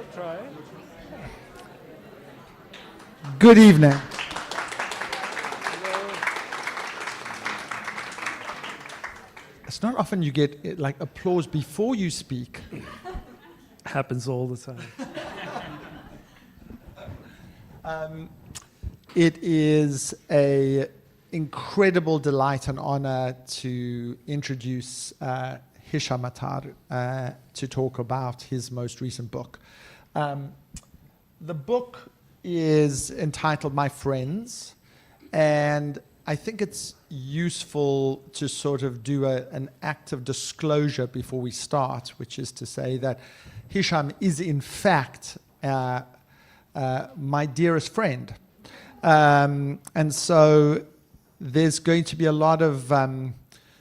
I'll try. Good evening. It's not often you get like applause before you speak. Happens all the time. It is an incredible delight and honor to introduce Hisham Matar to talk about his most recent book. The book is entitled My Friends, and I think it's useful to sort of do an act of disclosure before we start, which is to say that Hisham is in fact my dearest friend. And so there's going to be a lot of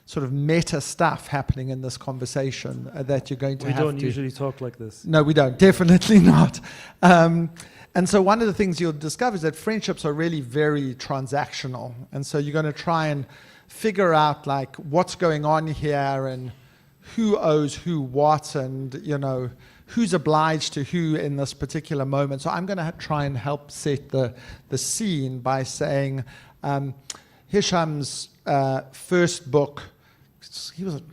sort of meta stuff happening in this conversation that you're going to have to... We don't usually talk like this. No, we don't. Definitely not. And so one of the things you'll discover is that friendships are really very transactional. And so you're going to try and figure out like what's going on here and who owes who what and, you know, who's obliged to who in this particular moment. So I'm going to try and help set the scene by saying Hisham's first book, he was an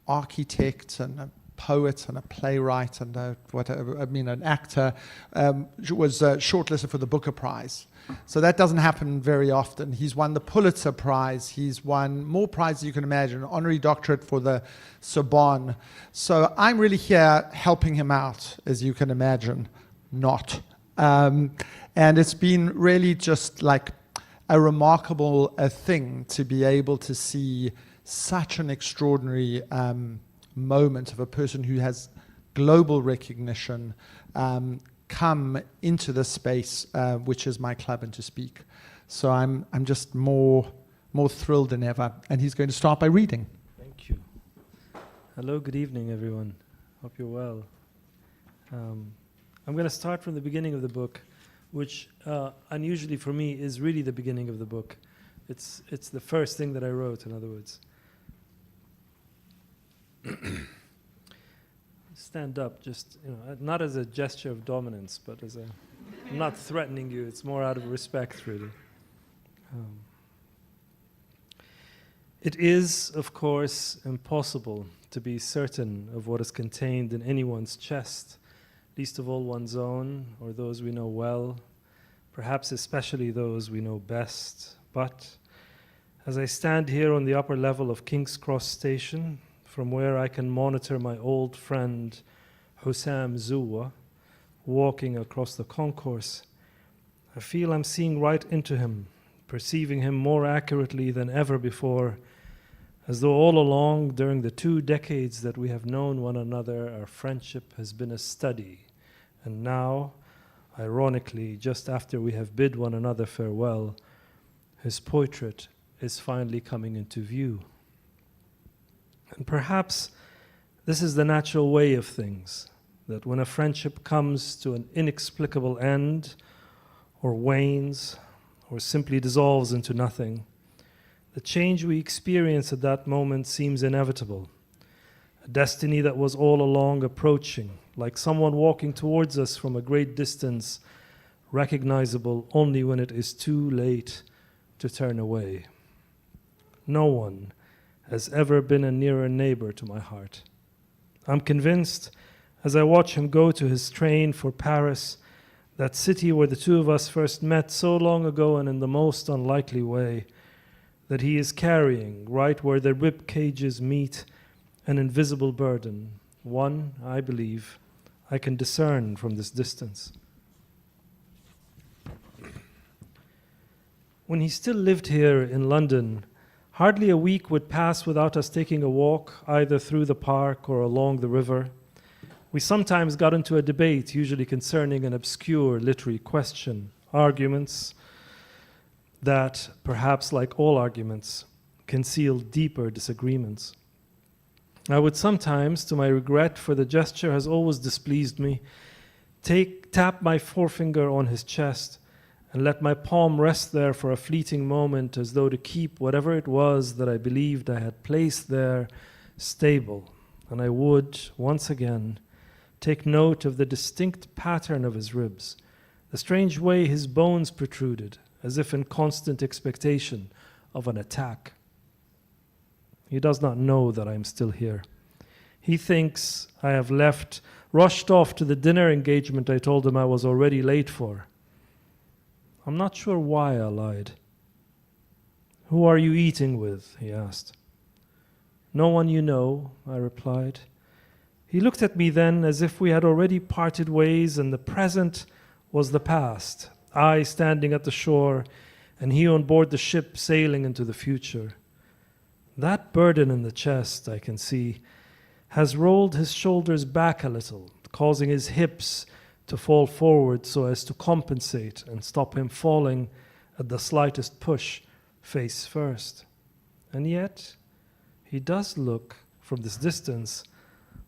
architect and a poet and a playwright and an actor, was shortlisted for the Booker Prize. So that doesn't happen very often. He's won the Pulitzer Prize. He's won more prizes you can imagine, an honorary doctorate for the Sorbonne. So I'm really here helping him out, as you can imagine, not. And it's been really just like a remarkable thing to be able to see such an extraordinary moment of a person who has global recognition come into this space, which is my club, and to speak. So I'm just more thrilled than ever. And he's going to start by reading. Thank you. Hello, good evening, everyone. Hope you're well. I'm going to start from the beginning of the book, which unusually for me is really the beginning of the book. It's the first thing that I wrote, in other words. Stand up, just, you know, not as a gesture of dominance, but as I'm not threatening you, it's more out of respect, really. It is, of course, impossible to be certain of what is contained in anyone's chest, least of all one's own, or those we know well, perhaps especially those we know best. But as I stand here on the upper level of King's Cross Station, from where I can monitor my old friend Hisham Matar walking across the concourse, I feel I'm seeing right into him, perceiving him more accurately than ever before, as though all along during the 2 decades that we have known one another, our friendship has been a study. And now, ironically, just after we have bid one another farewell, his portrait is finally coming into view. And perhaps this is the natural way of things, that when a friendship comes to an inexplicable end, or wanes, or simply dissolves into nothing, the change we experience at that moment seems inevitable, a destiny that was all along approaching, like someone walking towards us from a great distance, recognizable only when it is too late to turn away. No one has ever been a nearer neighbor to my heart. I'm convinced, as I watch him go to his train for Paris, that city where the two of us first met so long ago and in the most unlikely way, that he is carrying, right where the rib cages meet, an invisible burden, one, I believe, I can discern from this distance. When he still lived here in London, hardly a week would pass without us taking a walk, either through the park or along the river. We sometimes got into a debate, usually concerning an obscure literary question, arguments that, perhaps like all arguments, conceal deeper disagreements. I would sometimes, to my regret, for the gesture has always displeased me, tap my forefinger on his chest and let my palm rest there for a fleeting moment, as though to keep whatever it was that I believed I had placed there stable. And I would, once again, take note of the distinct pattern of his ribs, the strange way his bones protruded, as if in constant expectation of an attack. He does not know that I am still here. He thinks I have rushed off to the dinner engagement I told him I was already late for. I'm not sure why I lied. Who are you eating with? He asked. No one you know, I replied. He looked at me then as if we had already parted ways and the present was the past, I standing at the shore and he on board the ship sailing into the future. That burden in the chest, I can see, has rolled his shoulders back a little, causing his hips to fall forward so as to compensate and stop him falling at the slightest push face first. And yet, he does look, from this distance,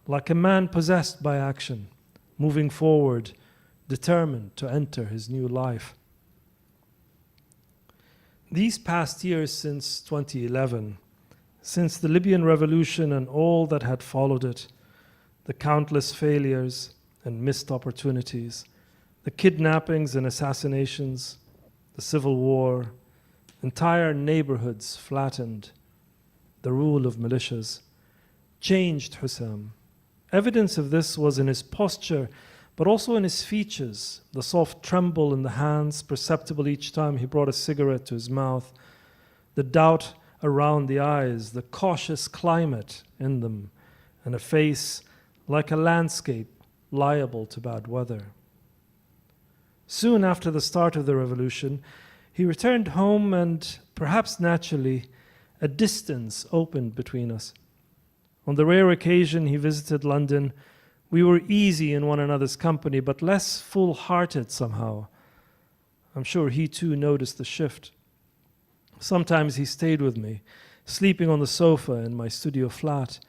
like a man possessed by action, moving forward, determined to enter his new life. These past years since 2011, since the Libyan revolution and all that had followed it, the countless failures and missed opportunities, the kidnappings and assassinations, the civil war, entire neighborhoods flattened, the rule of militias, changed Hisham. Evidence of this was in his posture, but also in his features, the soft tremble in the hands perceptible each time he brought a cigarette to his mouth, the doubt around the eyes, the cautious climate in them, and a face like a landscape liable to bad weather. Soon after the start of the revolution, he returned home and, perhaps naturally, a distance opened between us. On the rare occasion he visited London, we were easy in one another's company, but less full-hearted somehow. I'm sure he too noticed the shift. Sometimes he stayed with me, sleeping on the sofa in my studio flat,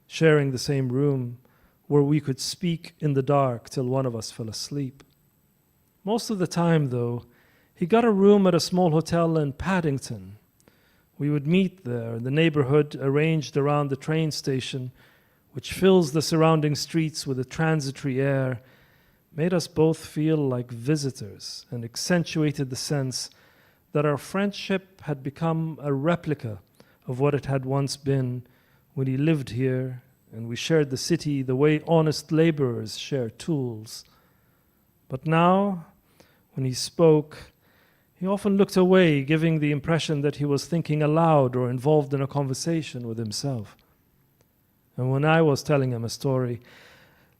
sharing the same room, where we could speak in the dark till one of us fell asleep. Most of the time, though, he got a room at a small hotel in Paddington. We would meet there in the neighborhood arranged around the train station, which fills the surrounding streets with a transitory air, made us both feel like visitors and accentuated the sense that our friendship had become a replica of what it had once been when he lived here and we shared the city the way honest laborers share tools. But now, when he spoke, he often looked away, giving the impression that he was thinking aloud or involved in a conversation with himself. And when I was telling him a story,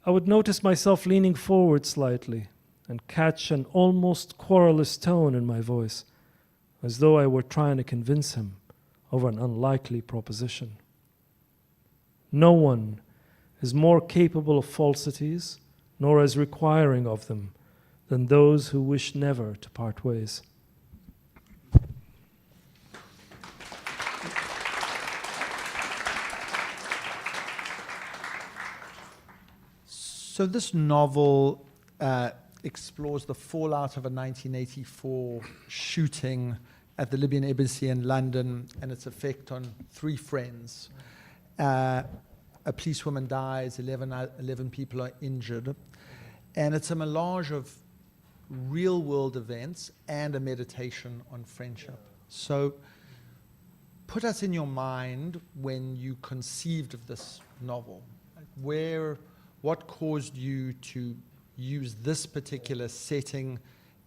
I would notice myself leaning forward slightly and catch an almost querulous tone in my voice, as though I were trying to convince him of an unlikely proposition. No one is more capable of falsities, nor as requiring of them, than those who wish never to part ways. So this novel explores the fallout of a 1984 shooting at the Libyan embassy in London and its effect on three friends. A policewoman dies, 11 people are injured, and it's a melange of real-world events and a meditation on friendship. So put us in your mind when you conceived of this novel. What caused you to use this particular setting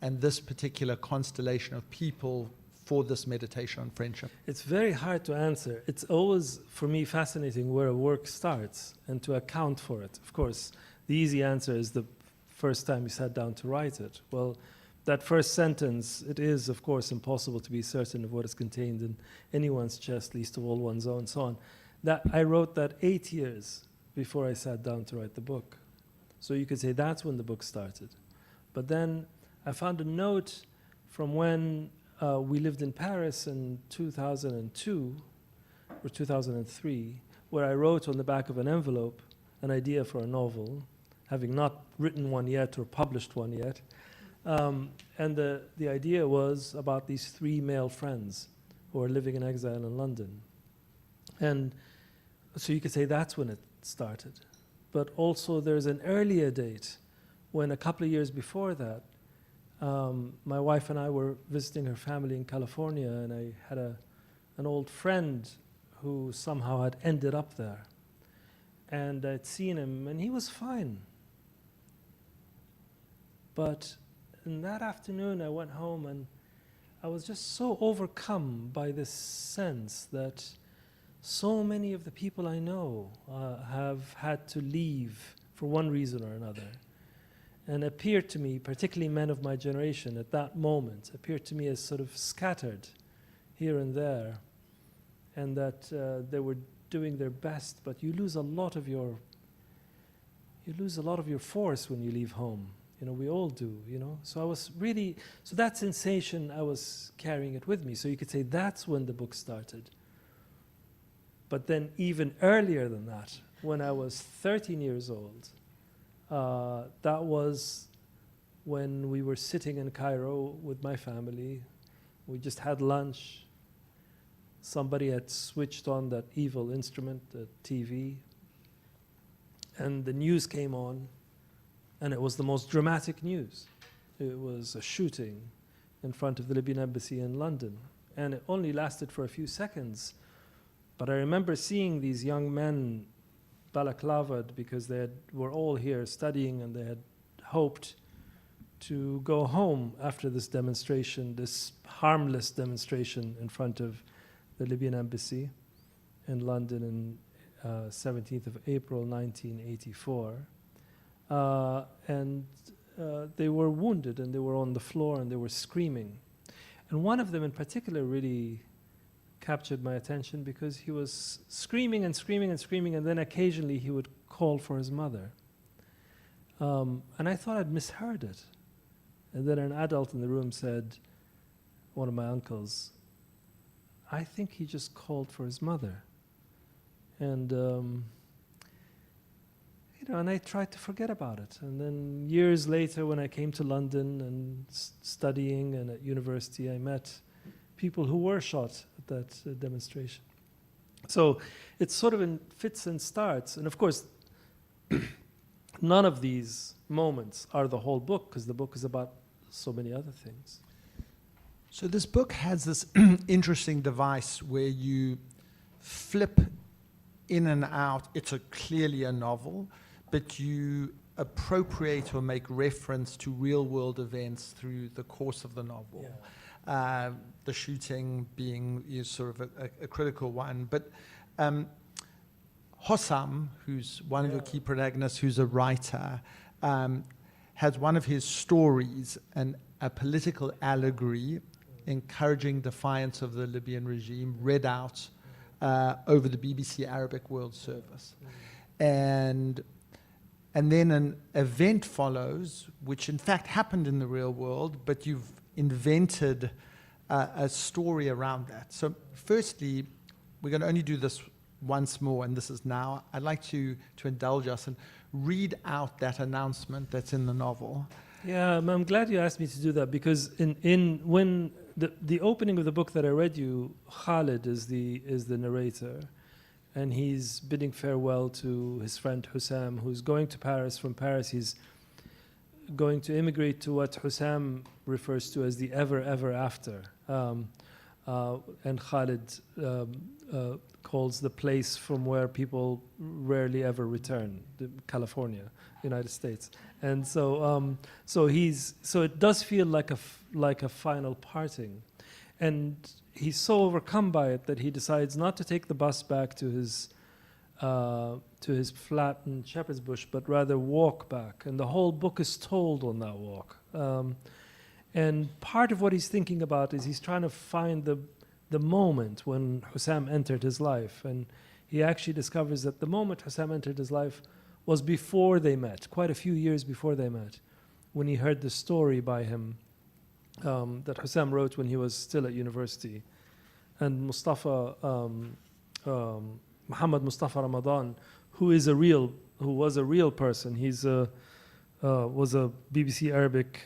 and this particular constellation of people for this meditation on friendship? It's very hard to answer. It's always, for me, fascinating where a work starts and to account for it. Of course, the easy answer is the first time you sat down to write it. Well, that first sentence, it is, of course, impossible to be certain of what is contained in anyone's chest, least of all one's own, so on. That I wrote that 8 years before I sat down to write the book. So you could say that's when the book started. But then I found a note from when we lived in Paris in 2002 or 2003, where I wrote on the back of an envelope an idea for a novel, having not written one yet or published one yet. And the idea was about these three male friends who are living in exile in London. And so you could say that's when it started. but also there's an earlier date when a couple of years before that, my wife and I were visiting her family in California, and I had an old friend who somehow had ended up there. And I'd seen him, and he was fine. But in that afternoon, I went home, and I was just so overcome by this sense that so many of the people I know have had to leave for one reason or another. And appeared to me, particularly men of my generation at that moment, appeared to me as sort of scattered here and there. And that they were doing their best, but you lose a lot of your force when you leave home. You know, we all do, you know. So I was really, so that sensation, I was carrying it with me. So you could say that's when the book started. But then even earlier than that, when I was 13 years old, that was when we were sitting in Cairo with my family. We just had lunch. Somebody had switched on that evil instrument, the TV, and the news came on, and it was the most dramatic news. It was a shooting in front of the Libyan embassy in London, and it only lasted for a few seconds. But I remember seeing these young men balaclavaed because they were all here studying, and they had hoped to go home after this demonstration, this harmless demonstration in front of the Libyan embassy in London on 17th of April 1984. And they were wounded, and they were on the floor, and they were screaming. And one of them in particular really captured my attention because he was screaming and screaming and screaming, and then occasionally he would call for his mother. And I thought I'd misheard it. And then an adult in the room said, one of my uncles, I think he just called for his mother. And, you know, and I tried to forget about it. And then years later, when I came to London and studying and at university, I met people who were shot at that demonstration. So it's sort of in fits and starts. And of course, none of these moments are the whole book, because the book is about so many other things. So this book has this interesting device where you flip in and out. It's clearly a novel, but you appropriate or make reference to real-world events through the course of the novel. Yeah. The shooting being sort of a critical one. But Hisham, who's one of your key protagonists, who's a writer, has one of his stories, a political allegory encouraging defiance of the Libyan regime, read out over the BBC Arabic World Service. And then an event follows, which in fact happened in the real world, but you've invented a story around that. So firstly, we're going to only do this once more, and this is now. I'd like to indulge us and read out that announcement that's in the novel. Yeah, I'm glad you asked me to do that, because when the opening of the book that I read you, Khalid is the narrator, and he's bidding farewell to his friend Hisham, who's going to Paris. From Paris, he's going to immigrate to what Hisham refers to as the ever after, and Khalid calls the place from where people rarely ever return, California, United States. And so it does feel like a final parting, and he's so overcome by it that he decides not to take the bus back to his flat in Shepherd's Bush, but rather walk back. And the whole book is told on that walk. And part of what he's thinking about is he's trying to find the moment when Hisham entered his life, and he actually discovers that the moment Hisham entered his life was before they met, quite a few years before they met, when he heard the story by him that Hisham wrote when he was still at university. And Muhammad Mustafa Ramadan, who was a real person. He's was a BBC Arabic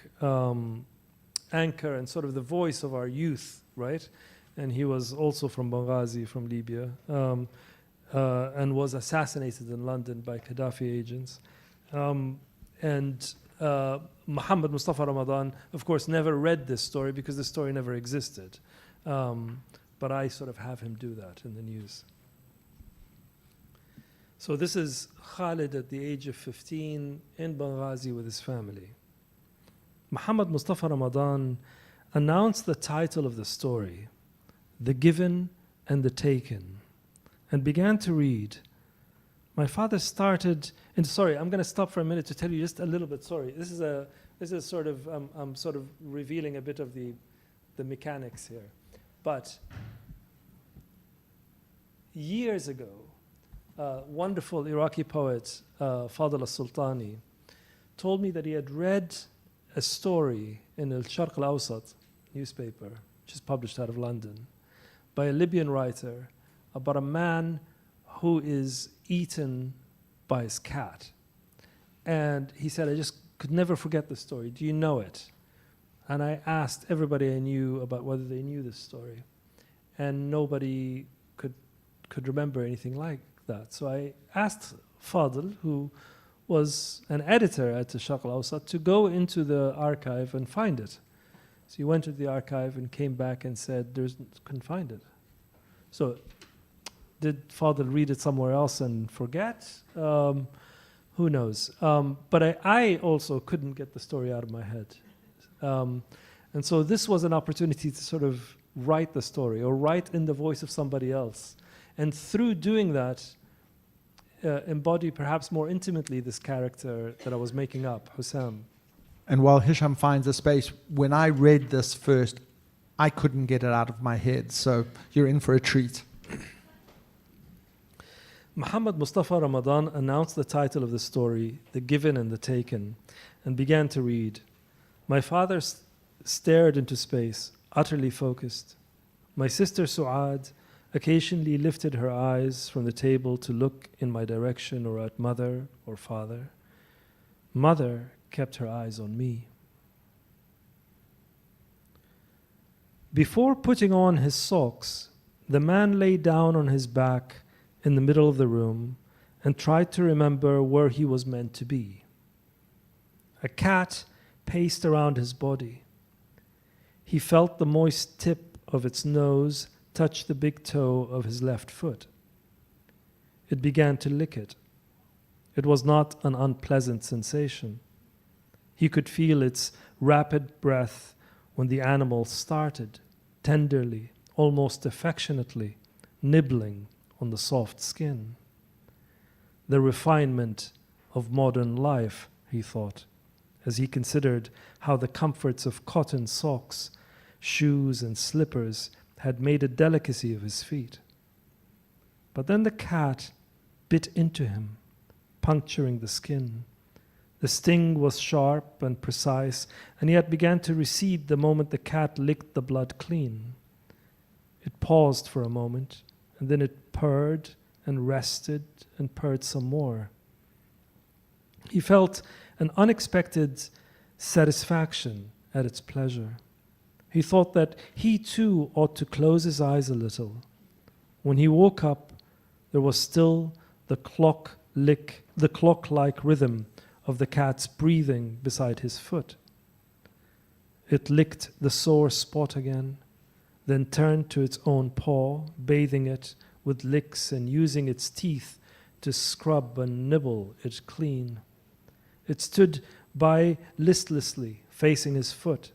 anchor and sort of the voice of our youth, right? And he was also from Benghazi, from Libya. and was assassinated in London by Gaddafi agents. And Muhammad Mustafa Ramadan, of course, never read this story because the story never existed. But I sort of have him do that in the news. So this is Khalid at the age of 15 in Benghazi with his family. Muhammad Mustafa Ramadan announced the title of the story, The Given and the Taken, and began to read. My father started, and sorry, I'm going to stop for a minute to tell you just a little bit. Sorry, this is sort of I'm sort of revealing a bit of the mechanics here, but years ago, wonderful Iraqi poet Fadl al-Sultani told me that he had read a story in Al-Sharq al-Awsat newspaper, which is published out of London, by a Libyan writer about a man who is eaten by his cat. And he said, I just could never forget the story. Do you know it? And I asked everybody I knew about whether they knew this story. And nobody could remember anything like that. So I asked Fadl, who was an editor at the Sharq al-Awsat, to go into the archive and find it. So he went to the archive and came back and said, couldn't find it. So did Fadl read it somewhere else and forget? Who knows? But I also couldn't get the story out of my head. And so this was an opportunity to sort of write the story or write in the voice of somebody else. And through doing that, embody perhaps more intimately this character that I was making up, Hisham. And while Hisham finds a space, when I read this first, I couldn't get it out of my head. So you're in for a treat. Muhammad Mustafa Ramadan announced the title of the story, The Given and the Taken, and began to read. My father stared into space, utterly focused. My sister Su'ad occasionally lifted her eyes from the table to look in my direction or at mother or father. Mother kept her eyes on me. Before putting on his socks, the man lay down on his back in the middle of the room and tried to remember where he was meant to be. A cat paced around his body. He felt the moist tip of its nose touch the big toe of his left foot. It began to lick it. It was not an unpleasant sensation. He could feel its rapid breath when the animal started, tenderly, almost affectionately, nibbling on the soft skin. The refinement of modern life, he thought, as he considered how the comforts of cotton socks, shoes, and slippers had made a delicacy of his feet. But then the cat bit into him, puncturing the skin. The sting was sharp and precise, and yet began to recede the moment the cat licked the blood clean. It paused for a moment, and then it purred and rested and purred some more. He felt an unexpected satisfaction at its pleasure. He thought that he too ought to close his eyes a little. When he woke up, there was still the clock-like rhythm of the cat's breathing beside his foot. It licked the sore spot again, then turned to its own paw, bathing it with licks and using its teeth to scrub and nibble it clean. It stood by listlessly, facing his foot,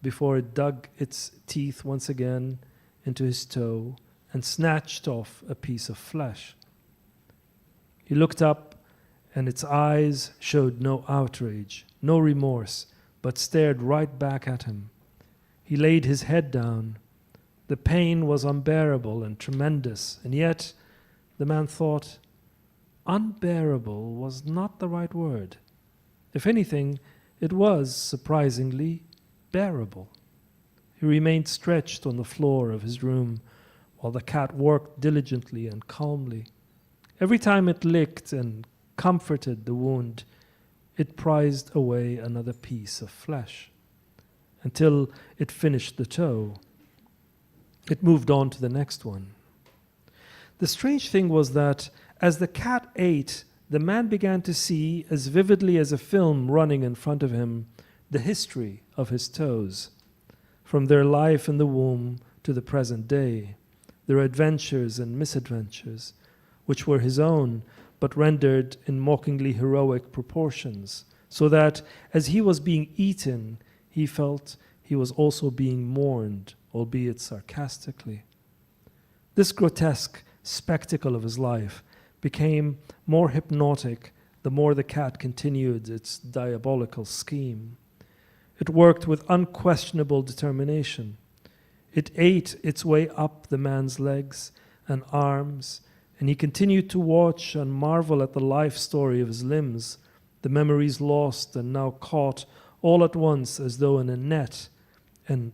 before it dug its teeth once again into his toe and snatched off a piece of flesh. He looked up, and its eyes showed no outrage, no remorse, but stared right back at him. He laid his head down. The pain was unbearable and tremendous, and yet, the man thought, unbearable was not the right word. If anything, it was, surprisingly, bearable. He remained stretched on the floor of his room while the cat worked diligently and calmly. Every time it licked and comforted the wound, it prized away another piece of flesh. Until it finished the toe, it moved on to the next one. The strange thing was that as the cat ate, the man began to see, as vividly as a film running in front of him, the history of his toes, from their life in the womb to the present day, their adventures and misadventures, which were his own, but rendered in mockingly heroic proportions, so that as he was being eaten, he felt he was also being mourned, albeit sarcastically. This grotesque spectacle of his life became more hypnotic the more the cat continued its diabolical scheme. It worked with unquestionable determination. It ate its way up the man's legs and arms, and he continued to watch and marvel at the life story of his limbs, the memories lost and now caught all at once as though in a net, an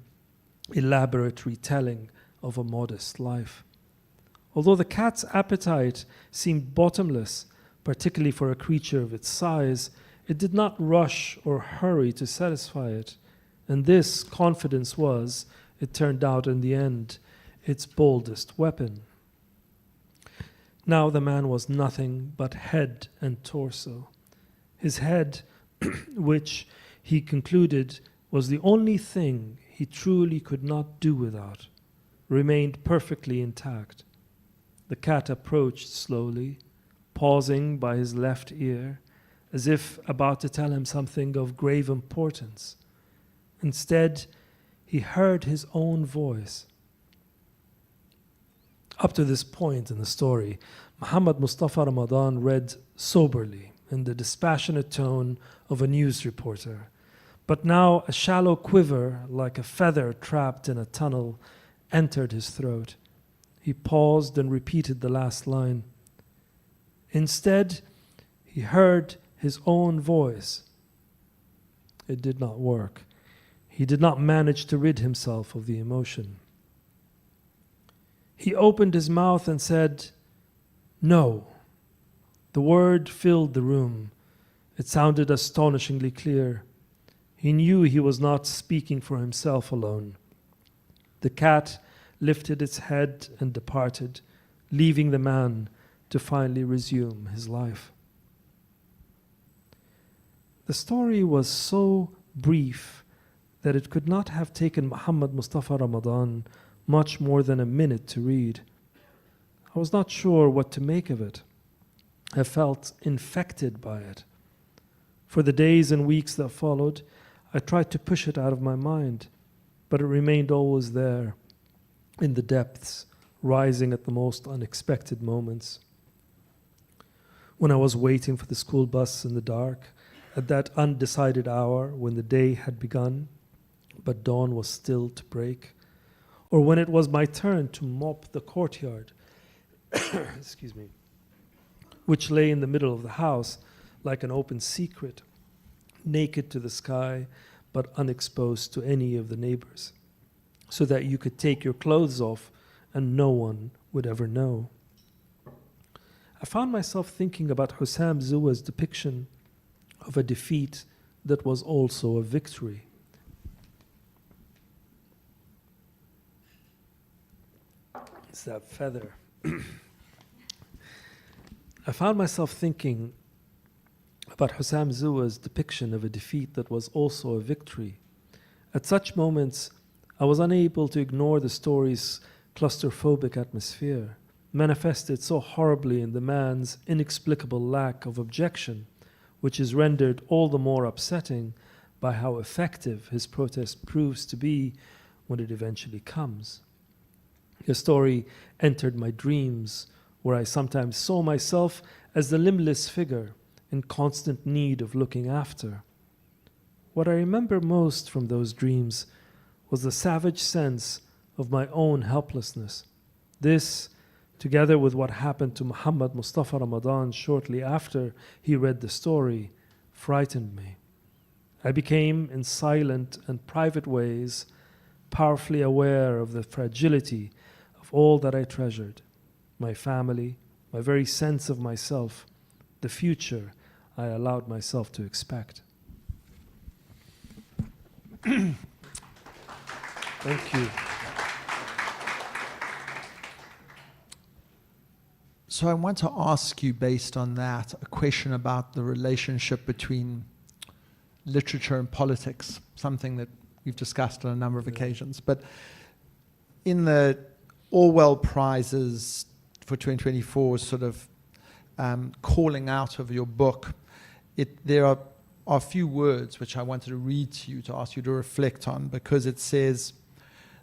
elaborate retelling of a modest life. Although the cat's appetite seemed bottomless, particularly for a creature of its size, it did not rush or hurry to satisfy it. And this confidence was, it turned out in the end, its boldest weapon. Now the man was nothing but head and torso. His head, which he concluded was the only thing he truly could not do without, remained perfectly intact. The cat approached slowly, pausing by his left ear, as if about to tell him something of grave importance. Instead, he heard his own voice. Up to this point in the story, Muhammad Mustafa Ramadan read soberly, in the dispassionate tone of a news reporter. But now a shallow quiver, like a feather trapped in a tunnel, entered his throat. He paused and repeated the last line. Instead, he heard his own voice. It did not work. He did not manage to rid himself of the emotion. He opened his mouth and said, "No." The word filled the room. It sounded astonishingly clear. He knew he was not speaking for himself alone. The cat lifted its head and departed, leaving the man to finally resume his life. The story was so brief that it could not have taken Muhammad Mustafa Ramadan much more than a minute to read. I was not sure what to make of it. I felt infected by it. For the days and weeks that followed, I tried to push it out of my mind, but it remained always there, in the depths, rising at the most unexpected moments. When I was waiting for the school bus in the dark, at that undecided hour when the day had begun, but dawn was still to break, or when it was my turn to mop the courtyard, excuse me, which lay in the middle of the house like an open secret, naked to the sky, but unexposed to any of the neighbors, so that you could take your clothes off and no one would ever know. I found myself thinking about Hussam Zuwa's depiction of a defeat that was also a victory. It's that feather. I found myself thinking about Hussam Zuwa's depiction of a defeat that was also a victory. At such moments, I was unable to ignore the story's claustrophobic atmosphere, manifested so horribly in the man's inexplicable lack of objection, which is rendered all the more upsetting by how effective his protest proves to be when it eventually comes. The story entered my dreams, where I sometimes saw myself as the limbless figure in constant need of looking after. What I remember most from those dreams was the savage sense of my own helplessness. This, together with what happened to Muhammad Mustafa Ramadan shortly after he read the story, frightened me. I became, in silent and private ways, powerfully aware of the fragility of all that I treasured: my family, my very sense of myself, the future I allowed myself to expect. Thank you. So I want to ask you, based on that, a question about the relationship between literature and politics, something that we've discussed on a number of occasions. But in the Orwell Prizes for 2024, sort of calling out of your book, there are a few words which I wanted to read to you to ask you to reflect on, because it says,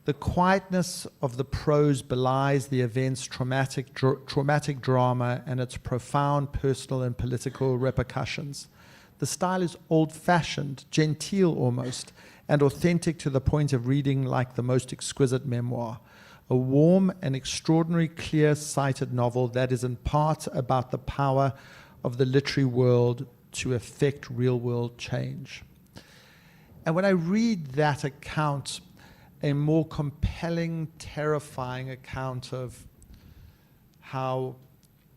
"The quietness of the prose belies the event's traumatic drama and its profound personal and political repercussions. The style is old-fashioned, genteel almost, and authentic to the point of reading like the most exquisite memoir. A warm and extraordinary clear-sighted novel that is in part about the power of the literary world to effect real-world change." And when I read that account, a more compelling, terrifying account of how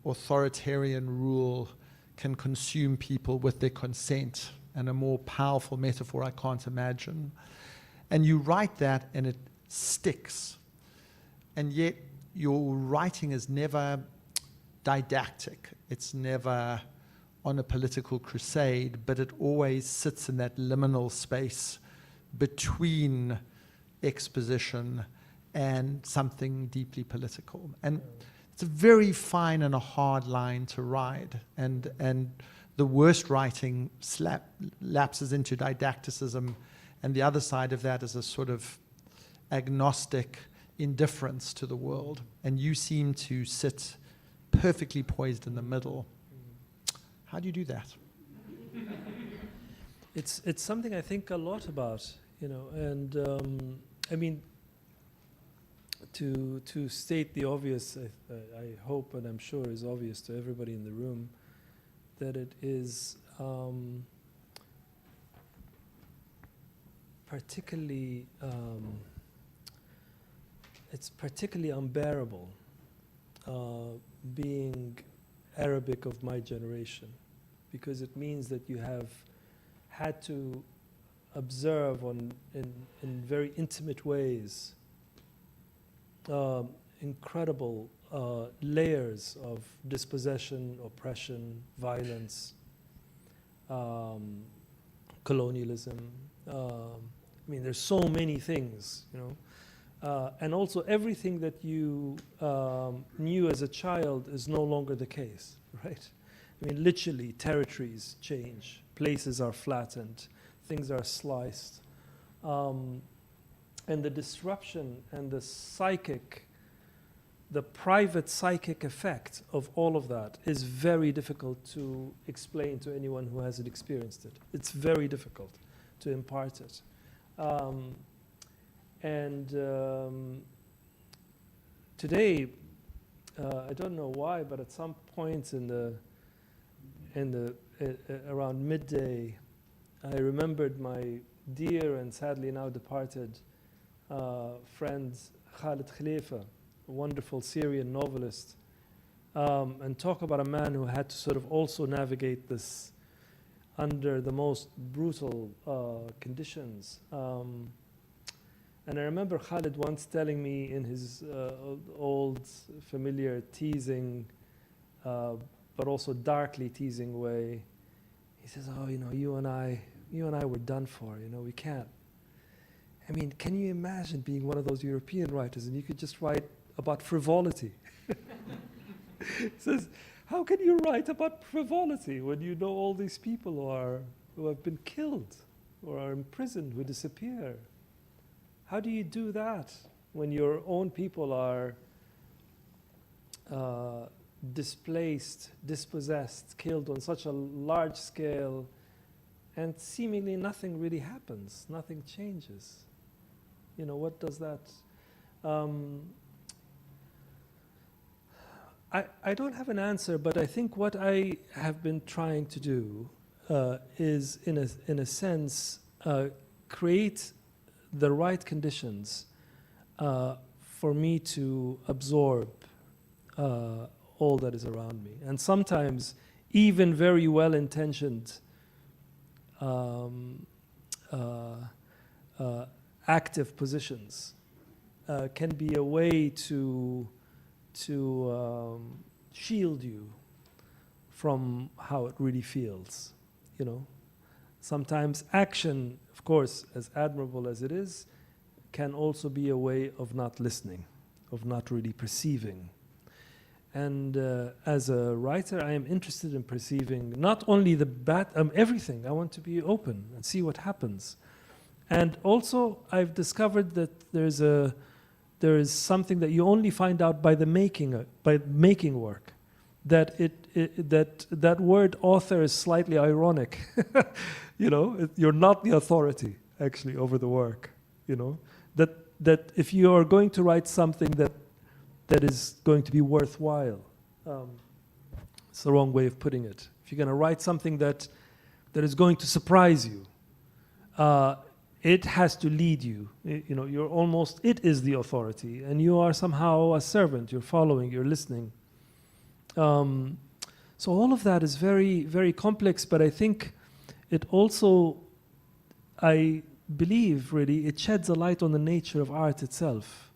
authoritarian rule can consume people with their consent, and a more powerful metaphor I can't imagine. And you write that and it sticks. And yet your writing is never didactic. It's never on a political crusade, but it always sits in that liminal space between exposition and something deeply political. And it's a very fine and a hard line to ride. And the worst writing lapses into didacticism, and the other side of that is a sort of agnostic indifference to the world. And you seem to sit perfectly poised in the middle. How do you do that? It's something I think a lot about, and I mean, to state the obvious, I hope and I'm sure is obvious to everybody in the room, that it is particularly unbearable being Arabic of my generation, because it means that you have had to observe in very intimate ways incredible layers of dispossession, oppression, violence, colonialism. I mean, there's so many things, and also everything that you knew as a child is no longer the case, right? I mean, literally, territories change, places are flattened, things are sliced. And the disruption and the private psychic effect of all of that is very difficult to explain to anyone who hasn't experienced it. It's very difficult to impart it. Today, I don't know why, but at some point around midday, I remembered my dear and sadly now departed friend Khalid Khalifa, a wonderful Syrian novelist, and talk about a man who had to sort of also navigate this under the most brutal conditions. And I remember Khalid once telling me in his old familiar teasing, but also darkly teasing way, he says, "Oh, you and I were done for. We can't. I mean, can you imagine being one of those European writers and you could just write about frivolity?" He says, "How can you write about frivolity when you know all these people who have been killed or are imprisoned, who disappear? How do you do that when your own people are displaced, dispossessed, killed on such a large scale, and seemingly nothing really happens, nothing changes? What does that..." I don't have an answer, but I think what I have been trying to do is, in a sense, create the right conditions for me to absorb all that is around me. And sometimes even very well-intentioned active positions can be a way to shield you from how it really feels, you know. Sometimes action, of course, as admirable as it is, can also be a way of not listening, of not really perceiving. And as a writer, I am interested in perceiving not only the bad, everything. I want to be open and see what happens. And also, I've discovered that there is something that you only find out by making work. That that word author is slightly ironic. You know, you're not the authority actually over the work. You know, that if you are going to write something that is going to be worthwhile, it's the wrong way of putting it. If you're going to write something that is going to surprise you, it has to lead you. You know, it is the authority, and you are somehow a servant. You're following, you're listening. So all of that is very, very complex, but I think it also, I believe really, it sheds a light on the nature of art itself.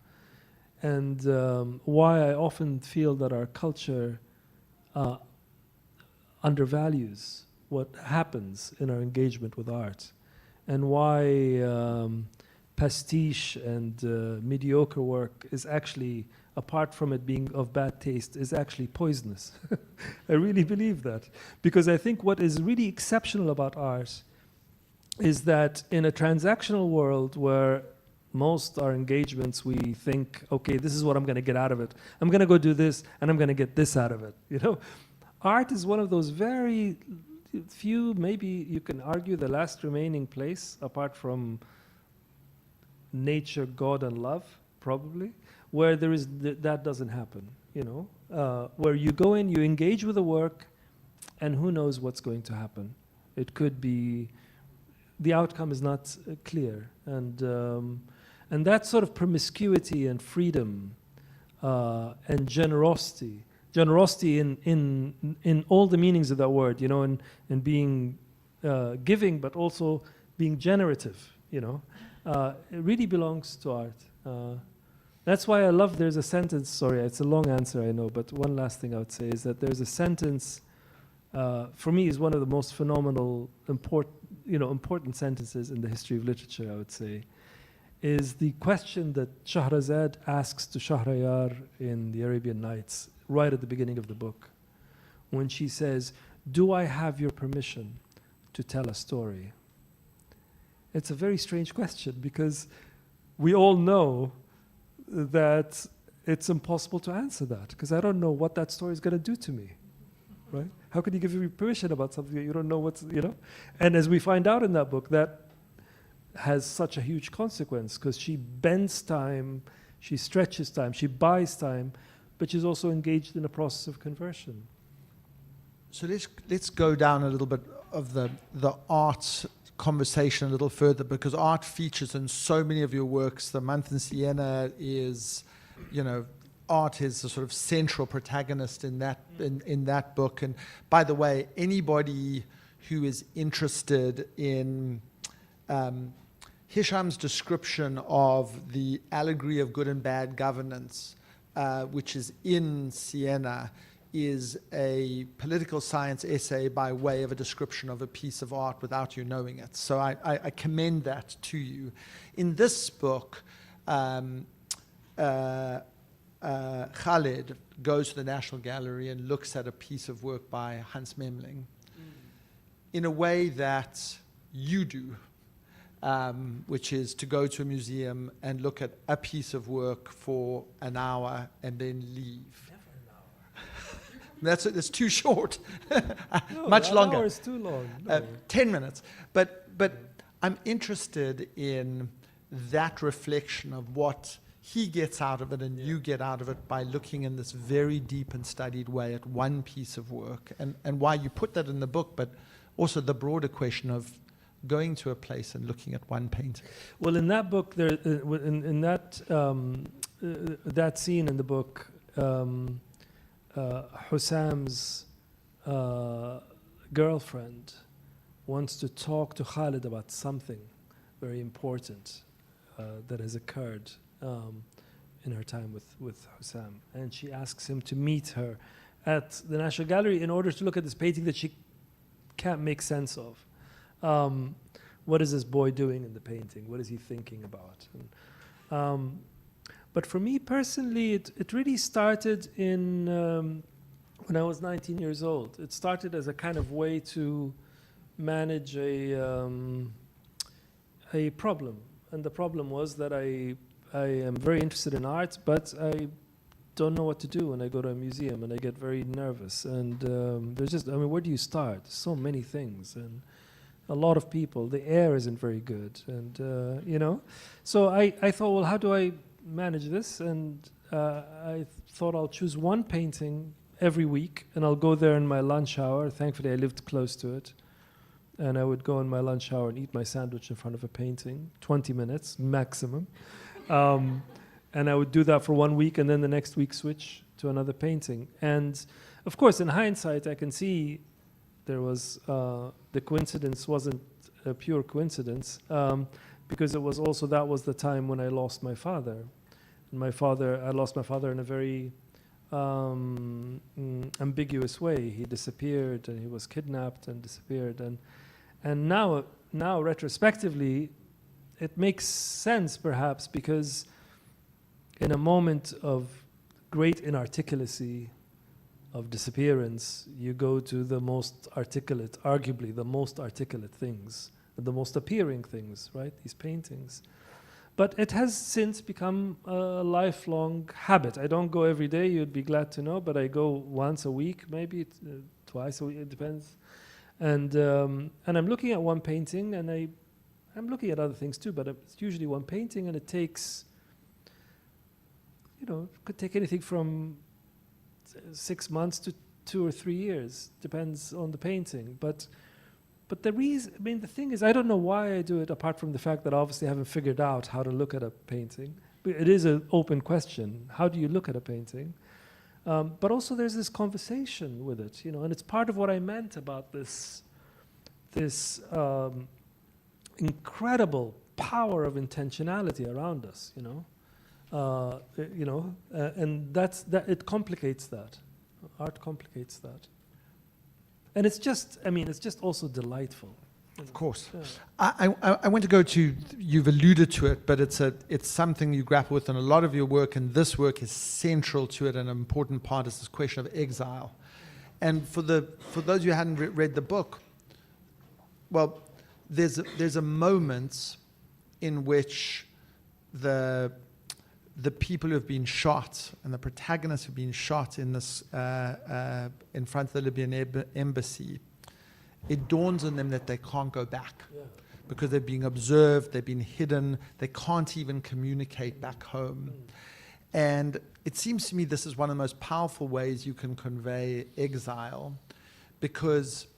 And why I often feel that our culture undervalues what happens in our engagement with art, and why pastiche and mediocre work is actually, apart from it being of bad taste, is actually poisonous. I really believe that. Because I think what is really exceptional about art is that in a transactional world where most our engagements, we think, okay, this is what I'm going to get out of it. I'm going to go do this, and I'm going to get this out of it. You know, art is one of those very few, maybe you can argue the last remaining place, apart from nature, God, and love, probably, where there is that doesn't happen. You know, where you go in, you engage with the work, and who knows what's going to happen. It could be, the outcome is not clear, and that sort of promiscuity and freedom and generosity in all the meanings of that word, you know, and being giving, but also being generative, you know, it really belongs to art. That's why I love, there's a sentence, sorry, it's a long answer, I know, but one last thing I would say is that there's a sentence, for me, is one of the most phenomenal, important sentences in the history of literature, I would say, is the question that Shahrazad asks to Shahrayar in the Arabian Nights, right at the beginning of the book, when she says, "Do I have your permission to tell a story?" It's a very strange question, because we all know that it's impossible to answer that, because I don't know what that story is going to do to me, right? How can you give me permission about something that you don't know what's, you know? And as we find out in that book, that has such a huge consequence, because she bends time, she stretches time, she buys time, but she's also engaged in a process of conversion. So let's go down a little bit of the art conversation a little further, because art features in so many of your works. The Month in Siena is, you know, art is the sort of central protagonist in that book. And by the way, anybody who is interested in Hisham's description of the allegory of good and bad governance, which is in Siena, is a political science essay by way of a description of a piece of art without you knowing it. So I commend that to you. In this book, Khaled goes to the National Gallery and looks at a piece of work by Hans Memling in a way that you do, which is to go to a museum and look at a piece of work for an hour and then leave. That's too short. No, Much longer. An hour is too long. No. 10 minutes. But I'm interested in that reflection of what he gets out of it and you get out of it by looking in this very deep and studied way at one piece of work, and why you put that in the book, but also the broader question of going to a place and looking at one painting. Well, in that book, in that scene in the book, Husam's girlfriend wants to talk to Khalid about something very important that has occurred in her time with Husam. And she asks him to meet her at the National Gallery in order to look at this painting that she can't make sense of. What is this boy doing in the painting? What is he thinking about? And, but for me personally, it really started in when I was 19 years old. It started as a kind of way to manage a problem. And the problem was that I am very interested in art, but I don't know what to do when I go to a museum, and I get very nervous. And there's just, I mean, where do you start? So many things, and a lot of people. The air isn't very good, and you know. So I thought, well, how do I manage this? And I thought I'll choose one painting every week, and I'll go there in my lunch hour. Thankfully, I lived close to it. And I would go in my lunch hour and eat my sandwich in front of a painting, 20 minutes maximum. And I would do that for 1 week, and then the next week switch to another painting. And of course, in hindsight, I can see there was the coincidence wasn't a pure coincidence, because it was also, that was the time when I lost my father. And I lost my father in a very ambiguous way. He disappeared, and he was kidnapped and disappeared. And now retrospectively, it makes sense perhaps, because in a moment of great inarticulacy, of disappearance, you go to the most articulate, arguably the most articulate things, the most appearing things, right? These paintings. But it has since become a lifelong habit. I don't go every day, you'd be glad to know, but I go once a week, maybe twice a week, it depends. And I'm looking at one painting, and I'm looking at other things too, but it's usually one painting, and it takes, you know, it could take anything from 6 months to 2 or 3 years, depends on the painting. But the reason, I mean, the thing is, I don't know why I do it, apart from the fact that obviously I haven't figured out how to look at a painting. But it is an open question. How do you look at a painting? But also there's this conversation with it, you know, and it's part of what I meant about this incredible power of intentionality around us, you know, and that it complicates that. Art complicates that, and it's just, I mean, it's just also delightful. Of course. Yeah. I want to go to, you've alluded to it, but it's something you grapple with in a lot of your work, and this work is central to it, and an important part is this question of exile. And for those who hadn't read the book, well, there's a moment in which the people who have been shot, and the protagonists who have been shot in this in front of the Libyan embassy, it dawns on them that they can't go back, because they're being observed, they've been hidden, they can't even communicate back home. And it seems to me this is one of the most powerful ways you can convey exile, because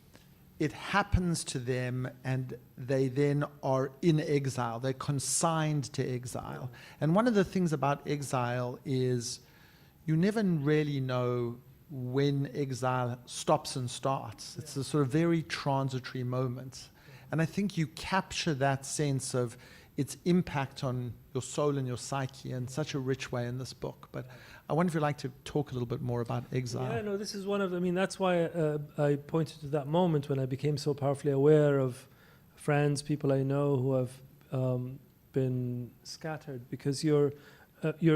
it happens to them and they then are in exile, they're consigned to exile. And one of the things about exile is you never really know when exile stops and starts. It's a sort of very transitory moment. And I think you capture that sense of its impact on your soul and your psyche in such a rich way in this book. But I wonder if you'd like to talk a little bit more about exile. Yeah, no, this is one of, I mean, that's why I pointed to that moment when I became so powerfully aware of friends, people I know who have been scattered, because you're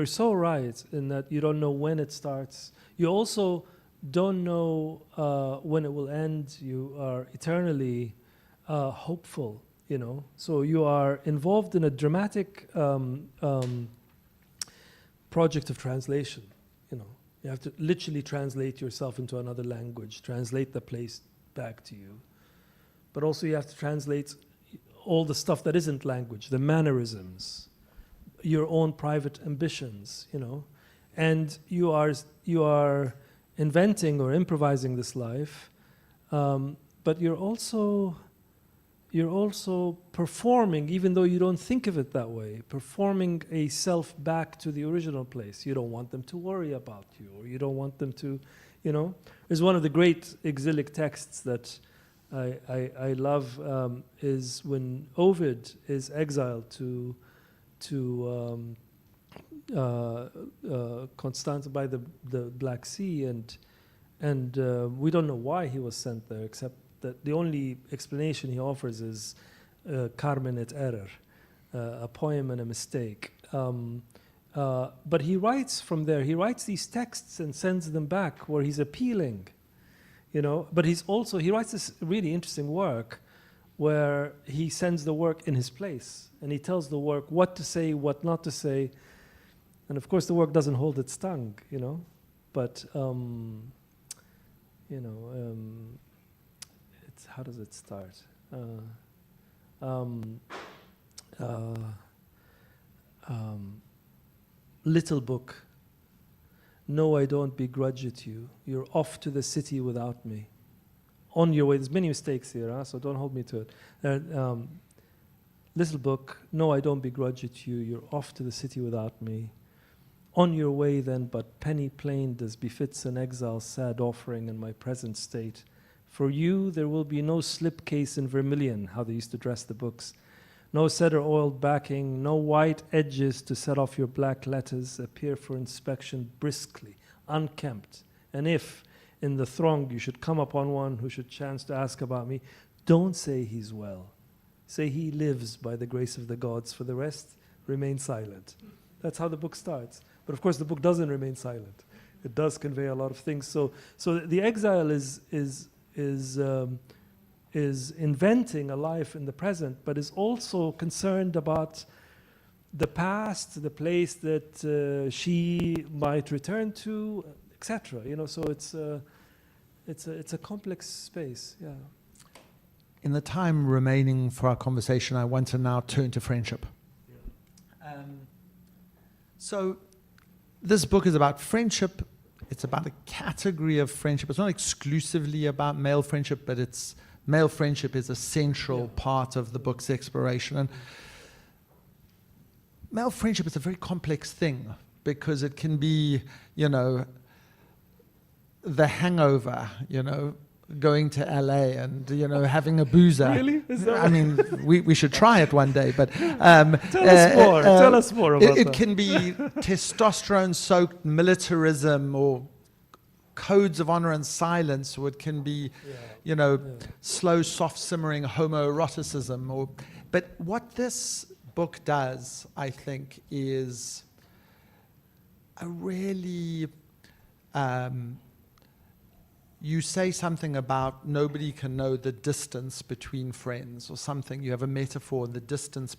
so right in that you don't know when it starts. You also don't know when it will end. You are eternally hopeful, you know. So you are involved in a dramatic project of translation, you know. You have to literally translate yourself into another language, translate the place back to you. But also you have to translate all the stuff that isn't language, the mannerisms, your own private ambitions, you know. And you are inventing or improvising this life, but you're also performing, even though you don't think of it that way, performing a self back to the original place. You don't want them to worry about you, or you don't want them to, you know. There's one of the great exilic texts that I love, is when Ovid is exiled to Constance by the Black Sea, we don't know why he was sent there, except that the only explanation he offers is Carmen et error, a poem and a mistake. But he writes from there. He writes these texts and sends them back where he's appealing, you know. But he writes this really interesting work where he sends the work in his place, and he tells the work what to say, what not to say. And of course, the work doesn't hold its tongue, you know. But it's, how does it start? Little book, no, I don't begrudge it you. You're off to the city without me. On your way, there's many mistakes here, so don't hold me to it. Little book, no, I don't begrudge it you. You're off to the city without me. On your way then, but penny planed as befits an exile's sad offering in my present state. For you, there will be no slipcase in vermilion, how they used to dress the books. No cedar oiled backing, no white edges to set off your black letters appear for inspection briskly, unkempt. And if, in the throng, you should come upon one who should chance to ask about me, don't say he's well. Say he lives by the grace of the gods. For the rest, remain silent. That's how the book starts. But of course, the book doesn't remain silent. It does convey a lot of things. So the exile is inventing a life in the present, but is also concerned about the past, the place that she might return to, etc. You know, so it's a complex space. Yeah. In the time remaining for our conversation, I want to now turn to friendship. Yeah. So this book is about friendship. It's about a category of friendship. It's not exclusively about male friendship, but it's male friendship is a central part of the book's exploration. And male friendship is a very complex thing because it can be, you know, the hangover, you know, going to LA and, you know, having a boozer. Really? Is that I mean, we should try it one day, but tell us more about it that. can be testosterone-soaked militarism or codes of honor and silence, or it can be, you know, slow, soft-simmering homoeroticism. But what this book does, I think, is a really... you say something about nobody can know the distance between friends or something. You have a metaphor, the distance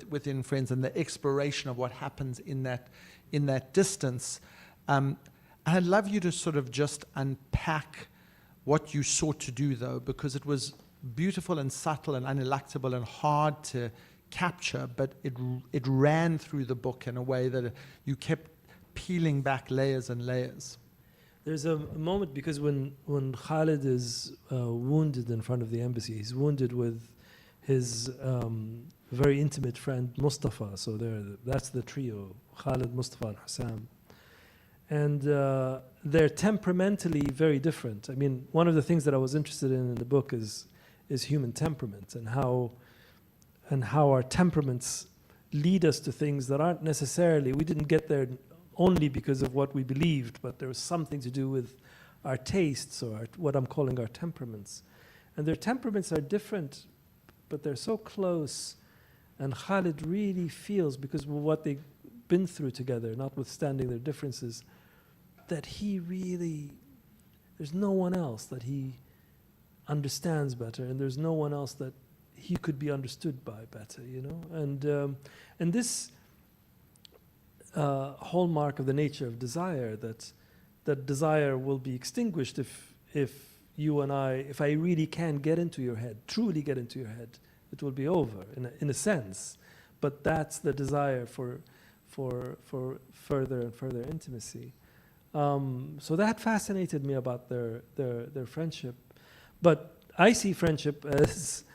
within friends and the exploration of what happens in that distance. And I'd love you to sort of just unpack what you sought to do, though, because it was beautiful and subtle and uneluctable and hard to capture, but it ran through the book in a way that you kept peeling back layers and layers. There's a moment, because when Khalid is wounded in front of the embassy, he's wounded with his very intimate friend Mustafa. So that's the trio, Khalid, Mustafa, and Hisham. And they're temperamentally very different. I mean, one of the things that I was interested in the book is human temperament and how our temperaments lead us to things that aren't necessarily, we didn't get there only because of what we believed, but there was something to do with our tastes or what I'm calling our temperaments. And their temperaments are different, but they're so close. And Khalid really feels, because of what they've been through together, notwithstanding their differences, that he really, there's no one else that he understands better, and there's no one else that he could be understood by better, you know? And this hallmark of the nature of desire, that desire will be extinguished if you and if I really can get into your head, truly get into your head, it will be over in a sense. But that's the desire for further and further intimacy. So that fascinated me about their friendship. But I see friendship as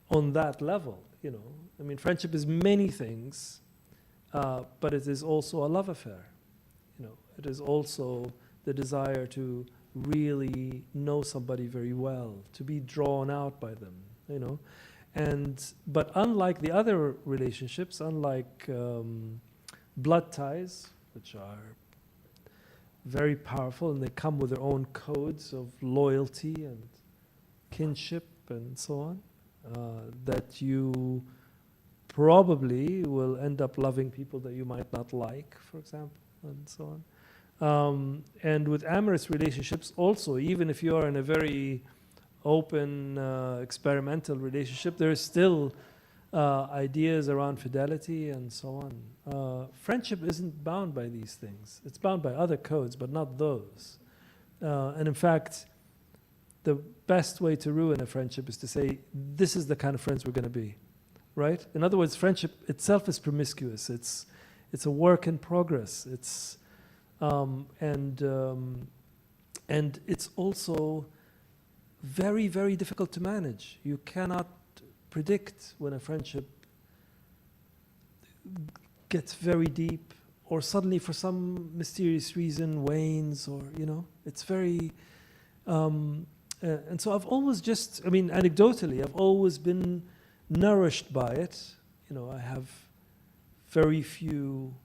on that level, you know. I mean, friendship is many things. But it is also a love affair, you know. It is also the desire to really know somebody very well, to be drawn out by them, you know. But unlike the other relationships, unlike blood ties, which are very powerful, and they come with their own codes of loyalty and kinship and so on, that you probably will end up loving people that you might not like, for example, and so on. And with amorous relationships also, even if you are in a very open, experimental relationship, there is still ideas around fidelity and so on. Friendship isn't bound by these things. It's bound by other codes, but not those. And in fact, the best way to ruin a friendship is to say, this is the kind of friends we're going to be, right? In other words, friendship itself is promiscuous. It's a work in progress. It's and it's also very, very difficult to manage. You cannot predict when a friendship gets very deep or suddenly for some mysterious reason wanes, or, you know, it's very, and so I've always just, I mean, anecdotally, I've always been nourished by it. You know, I have very few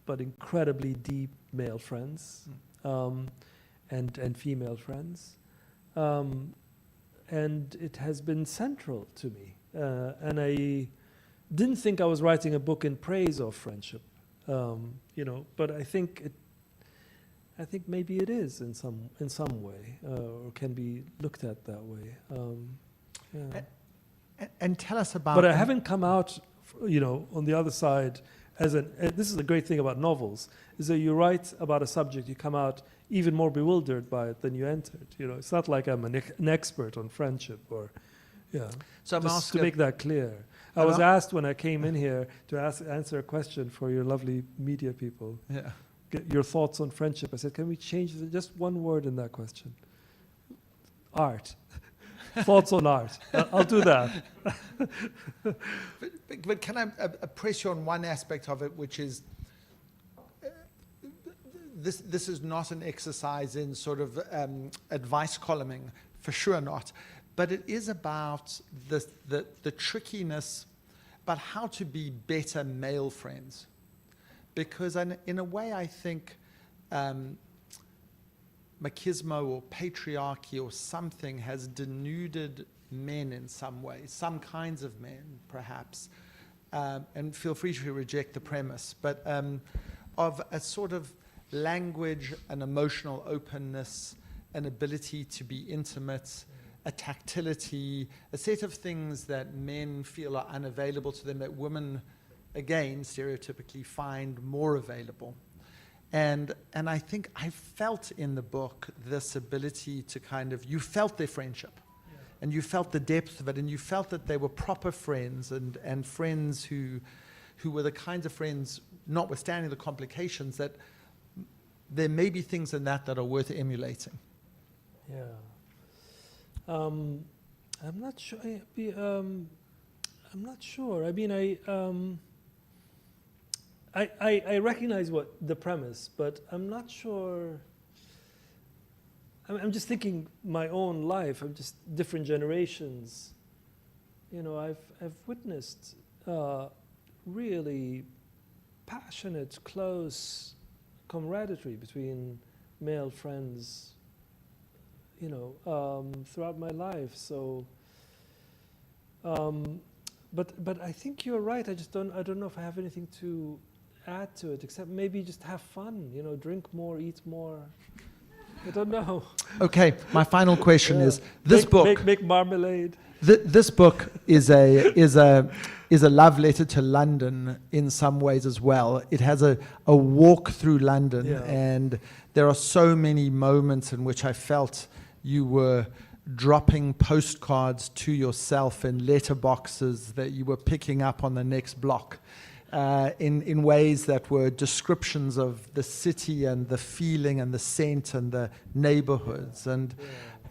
but incredibly deep male friends, and female friends. And it has been central to me. And I didn't think I was writing a book in praise of friendship, you know, but I think maybe it is in some way, or can be looked at that way. Yeah. And tell us about... But I haven't come out, you know, on the other side as this is the great thing about novels, is that you write about a subject, you come out even more bewildered by it than you entered. You know, it's not like I'm an expert on friendship or, yeah. So I'm just to make that clear. I was asked when I came in here to answer a question for your lovely media people. Yeah. Get your thoughts on friendship. I said, can we change just one word in that question? Art. Thoughts on art. I'll do that. But can I press you on one aspect of it, which is this is not an exercise in sort of advice columning, for sure not. But it is about the trickiness about how to be better male friends. Because in a way, I think machismo or patriarchy or something has denuded men in some way, some kinds of men, perhaps. And feel free to reject the premise, but of a sort of language, an emotional openness, an ability to be intimate, a tactility, a set of things that men feel are unavailable to them that women, again, stereotypically find more available. And I think I felt in the book this ability to kind of, you felt their friendship. Yeah. And you felt the depth of it, and you felt that they were proper friends and friends who were the kinds of friends, notwithstanding the complications, that there may be things in that are worth emulating. Yeah. I'm not sure. I'm not sure. I mean, I recognize what the premise, but I'm not sure. I'm just thinking my own life. I'm just different generations. You know, I've witnessed really passionate, close camaraderie between male friends, you know, throughout my life. So, but I think you're right. I don't know if I have anything to add to it, except maybe just have fun, you know, drink more, eat more. I don't know. Okay, my final question is this book. Make marmalade. This book is a love letter to London in some ways as well. It has a walk through London, yeah. And there are so many moments in which I felt you were dropping postcards to yourself in letterboxes that you were picking up on the next block. In ways that were descriptions of the city and the feeling and the scent and the neighborhoods. And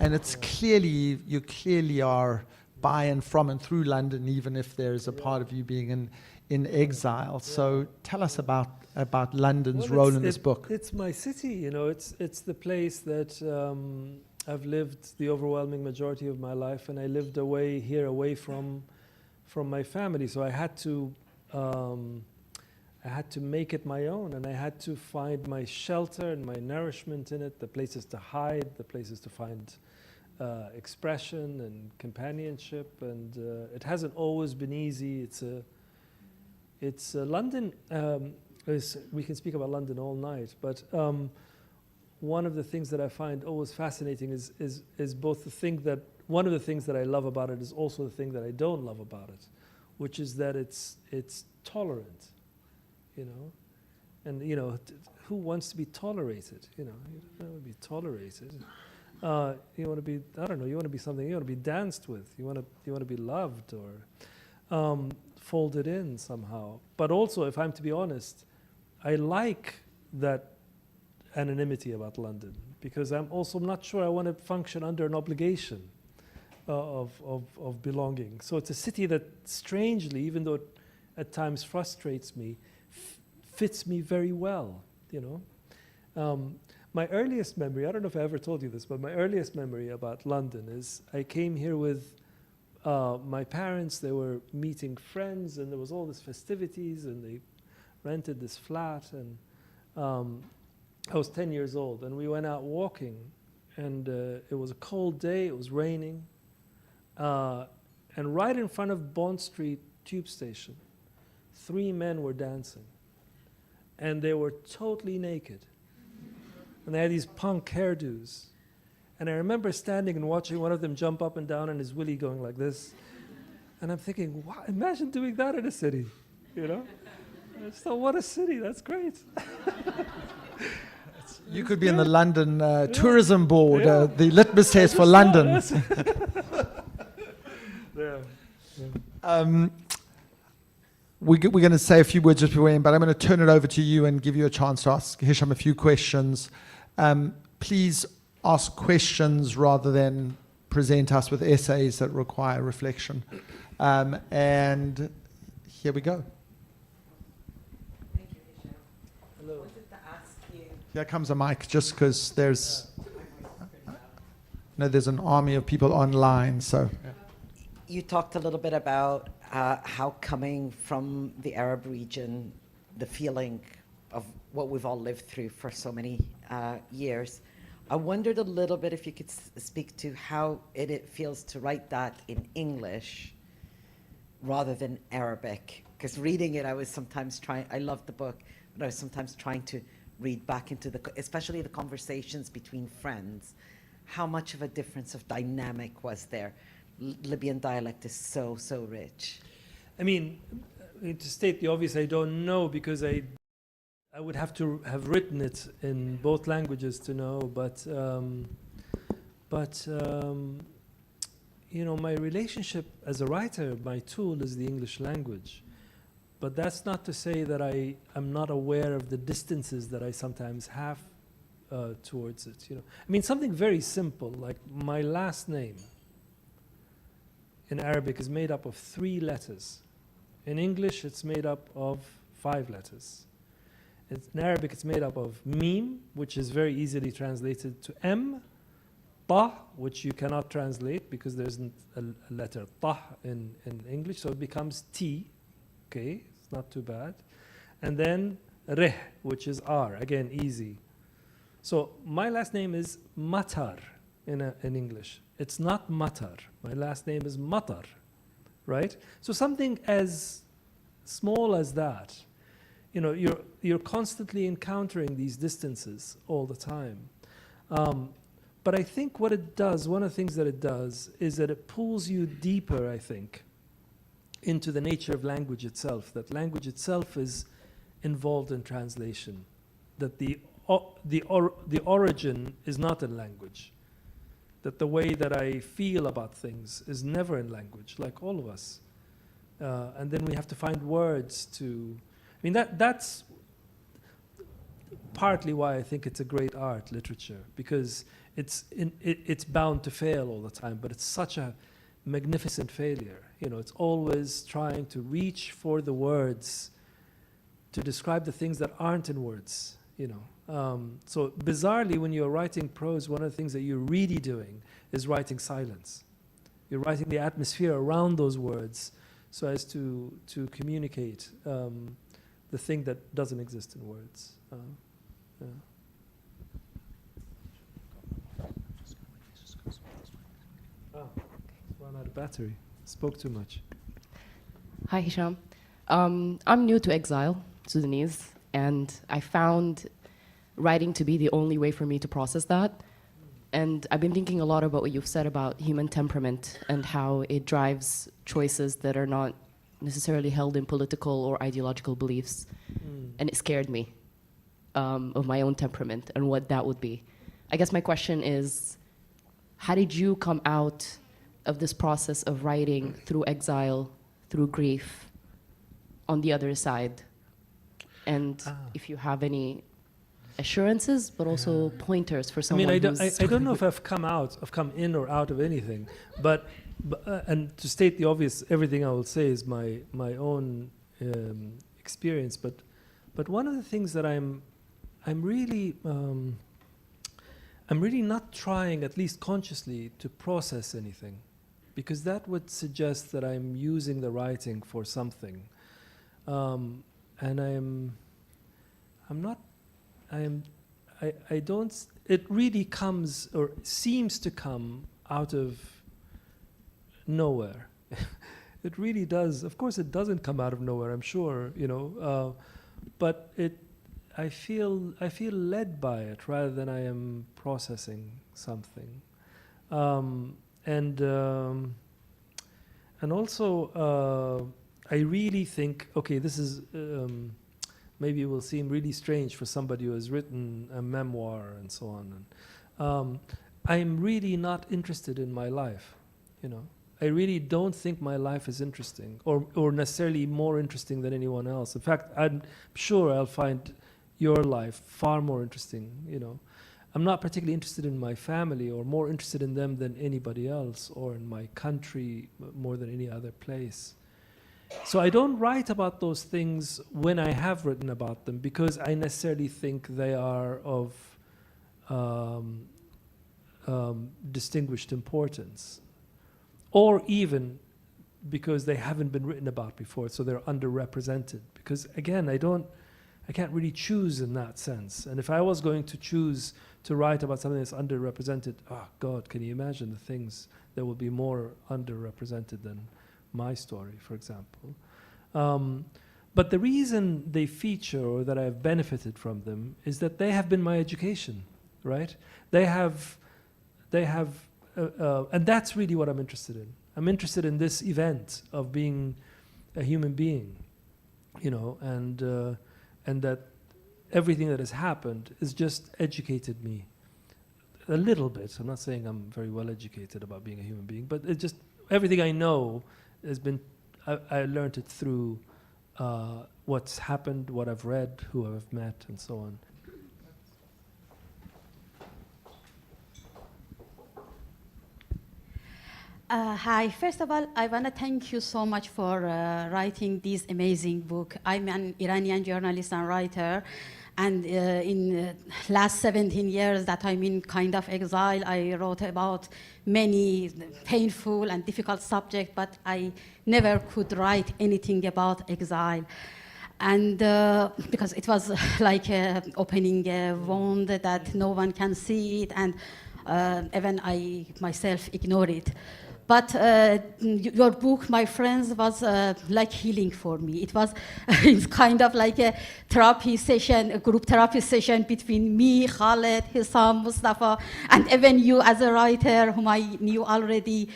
it's clearly, you clearly are by and from and through London, even if there's a part of you being in exile. So tell us about London's role in this book. It's my city, you know, it's the place that I've lived the overwhelming majority of my life, and I lived away from my family. So I had to I had to make it my own, and I had to find my shelter and my nourishment in it, the places to hide, the places to find expression and companionship, and it hasn't always been easy. It's London. We can speak about London all night, but one of the things that I find always fascinating is both the thing that one of the things that I love about it is also the thing that I don't love about it, which is that it's tolerant, you know, and you know who wants to be tolerated? You know, you don't want to be tolerated. You want to be, I don't know, you want to be something, you want to be danced with, you want to be loved or folded in somehow. But also, if I'm to be honest, I like that anonymity about London, because I'm also not sure I want to function under an obligation of belonging. So it's a city that strangely, even though it at times frustrates me, fits me very well, you know. My earliest memory, I don't know if I ever told you this, but my earliest memory about London is I came here with my parents. They were meeting friends, and there was all this festivities, and they rented this flat, and I was 10 years old, and we went out walking, and it was a cold day, it was raining, and right in front of Bond Street tube station, 3 men were dancing, and they were totally naked. And they had these punk hairdos. And I remember standing and watching one of them jump up and down and his willy going like this. And I'm thinking, wow, imagine doing that in a city, you know? And I just thought, what a city, that's great. You could be in the London tourism board, the litmus test for London. We're going to say a few words just before we end, but I'm going to turn it over to you and give you a chance to ask Hisham a few questions. Please ask questions rather than present us with essays that require reflection. And here we go. Thank you, Hisham. Hello. I wanted to ask you. Here comes a mic, just because there's an army of people online. So You talked a little bit about how coming from the Arab region, the feeling of what we've all lived through for so many years. I wondered a little bit if you could speak to how it feels to write that in English rather than Arabic. Because reading it, I was sometimes I loved the book, but I was sometimes trying to read back into especially the conversations between friends. How much of a difference of dynamic was there? Libyan dialect is so rich. I mean, to state the obvious, I don't know, because I would have to have written it in both languages to know, but you know, my relationship as a writer, my tool is the English language. But that's not to say that I am not aware of the distances that I sometimes have towards it. You know, I mean, something very simple, like my last name in Arabic is made up of 3 letters. In English, it's made up of 5 letters. In Arabic, it's made up of mim, which is very easily translated to m, ta, which you cannot translate because there isn't a letter ta in English, so it becomes t. Okay, it's not too bad. And then reh, which is r, again, easy. So my last name is Matar in English. It's not Matar. My last name is Matar, right? So something as small as that, you know, you're constantly encountering these distances all the time. But I think what it does, one of the things that it does, is that it pulls you deeper, I think, into the nature of language itself, that language itself is involved in translation, that the origin is not in language, that the way that I feel about things is never in language, like all of us. And then we have to find words to, I mean, that's partly why I think it's a great art, literature, because it's bound to fail all the time, but it's such a magnificent failure. You know, it's always trying to reach for the words to describe the things that aren't in words, you know. So bizarrely, when you're writing prose, one of the things that you're really doing is writing silence. You're writing the atmosphere around those words so as to communicate the thing that doesn't exist in words. Yeah. Oh, run out of battery. Spoke too much. Hi, Hisham. I'm new to exile, Sudanese, and I found writing to be the only way for me to process that. And I've been thinking a lot about what you've said about human temperament and how it drives choices that are not necessarily held in political or ideological beliefs. And it scared me of my own temperament and what that would be. I guess my question is, how did you come out of this process of writing through exile, through grief, on the other side? And if you have any assurances, but also pointers for someone I who's don't know if I've come in or out of anything, but and to state the obvious, everything I will say is my own experience. But one of the things that I'm really not trying, at least consciously, to process anything, because that would suggest that I'm using the writing for something, and I don't. It really comes or seems to come out of nowhere. It really does. Of course, it doesn't come out of nowhere. I'm sure, but I feel led by it rather than I am processing something, and also I really think, okay, this is. Maybe it will seem really strange for somebody who has written a memoir and so on. And, I'm really not interested in my life, I really don't think my life is interesting or necessarily more interesting than anyone else. In fact, I'm sure I'll find your life far more interesting, I'm not particularly interested in my family or more interested in them than anybody else, or in my country more than any other place. So I don't write about those things when I have written about them because I necessarily think they are of distinguished importance, or even because they haven't been written about before, so they're underrepresented. Because again, I can't really choose in that sense. And if I was going to choose to write about something that's underrepresented, oh God, can you imagine the things that will be more underrepresented than my story, for example. But the reason they feature, or that I've benefited from them, is that they have been my education, right? They have, and that's really what I'm interested in. I'm interested in this event of being a human being, and that everything that has happened has just educated me a little bit. I'm not saying I'm very well educated about being a human being, but it just, everything I know has been, I learned it through what's happened, what I've read, who I've met, and so on. Hi, first of all, I want to thank you so much for writing this amazing book. I'm an Iranian journalist and writer, and in last 17 years that I'm in kind of exile, I wrote about many painful and difficult subjects, but I never could write anything about exile. And because it was like opening a wound that no one can see it, and even I myself ignore it. But your book, my friends, was like healing for me. It was it's kind of like a therapy session, a group therapy session between me, Khaled, Hisham, Mustafa, and even you as a writer whom I knew already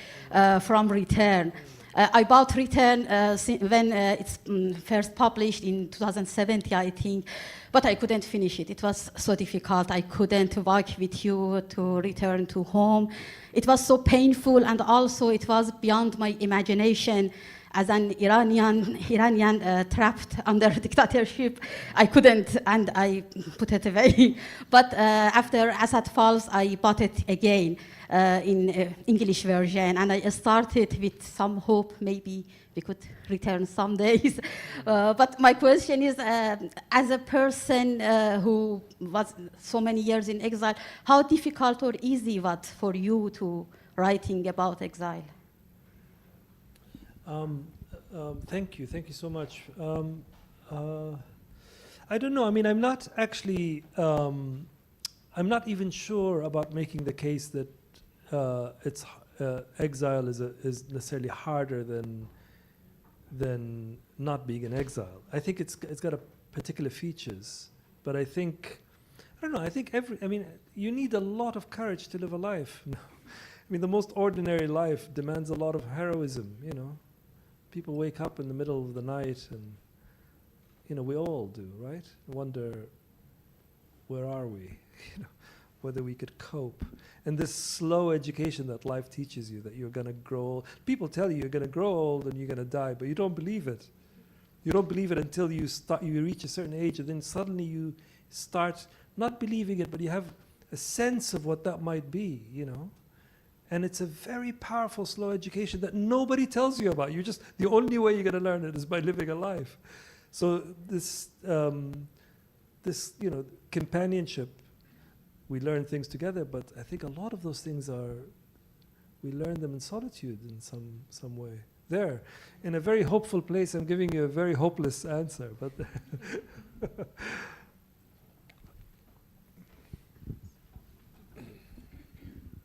from Return. I bought Return when it's first published in 2017, I think, but I couldn't finish it. It was so difficult. I couldn't walk with you to return to home. It was so painful, and also it was beyond my imagination. As an Iranian trapped under dictatorship, I couldn't, and I put it away. But after Assad falls, I bought it again in English version, and I started with some hope maybe we could return some days. But my question is, as a person who was so many years in exile, how difficult or easy was for you to writing about exile? Thank you so much. I don't know. I mean, I'm not actually. I'm not even sure about making the case that exile is necessarily harder than not being in exile. I think it's got a particular features, but I think I don't know. I think you need a lot of courage to live a life. I mean, the most ordinary life demands a lot of heroism. You know, people wake up in the middle of the night, and we all do, right? Wonder, where are we? Whether we could cope. And this slow education that life teaches you, that you're going to grow old. People tell you you're going to grow old and you're going to die, but you don't believe it. You don't believe it until you reach a certain age, and then suddenly you start not believing it, but you have a sense of what that might be, And it's a very powerful, slow education that nobody tells you about. The only way you're going to learn it is by living a life. So this companionship, we learn things together, but I think a lot of those things we learn them in solitude in some way. There, in a very hopeful place, I'm giving you a very hopeless answer, but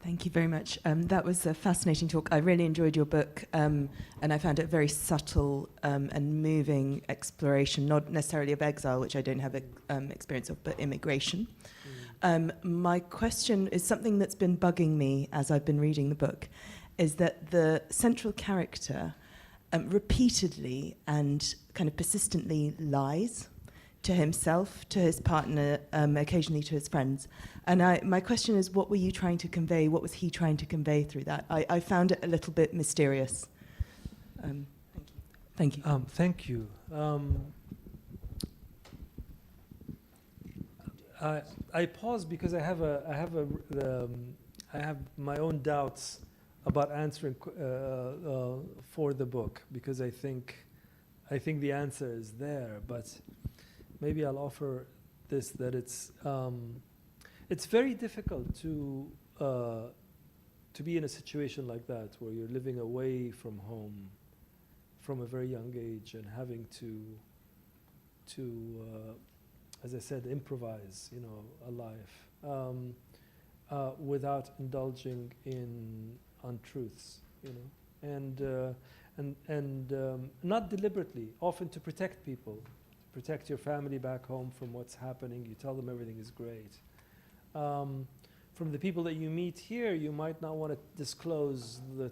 Thank you very much. That was a fascinating talk. I really enjoyed your book, and I found it a very subtle and moving exploration, not necessarily of exile, which I don't have experience of, but immigration. My question is something that's been bugging me as I've been reading the book, is that the central character repeatedly and kind of persistently lies to himself, to his partner, occasionally to his friends. And my question is, what were you trying to convey? What was he trying to convey through that? I found it a little bit mysterious. Thank you. Thank you. I pause because I have my own doubts about answering for the book, because I think the answer is there, but maybe I'll offer this, that it's very difficult to be in a situation like that, where you're living away from home from a very young age and having to as I said, improvise, a life without indulging in untruths, and not deliberately, often to protect people, to protect your family back home from what's happening. You tell them everything is great. From the people that you meet here, you might not want to disclose the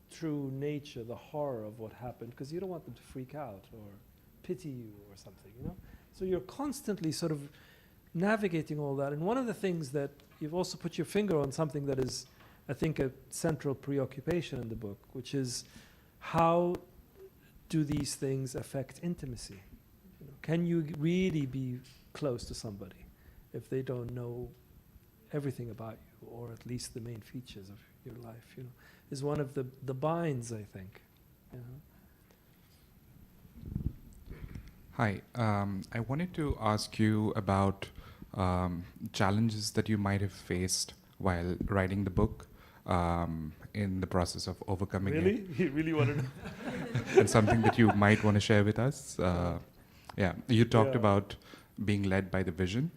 true nature, the horror of what happened, because you don't want them to freak out or pity you or something, So you're constantly sort of navigating all that. And one of the things that you've also put your finger on, something that is, I think, a central preoccupation in the book, which is how do these things affect intimacy? Can you really be close to somebody if they don't know everything about you, or at least the main features of your life? Is one of the binds, I think. Hi, I wanted to ask you about challenges that you might have faced while writing the book, in the process of overcoming it. Really? You really want to know? And something that you might want to share with us. You talked about being led by the vision.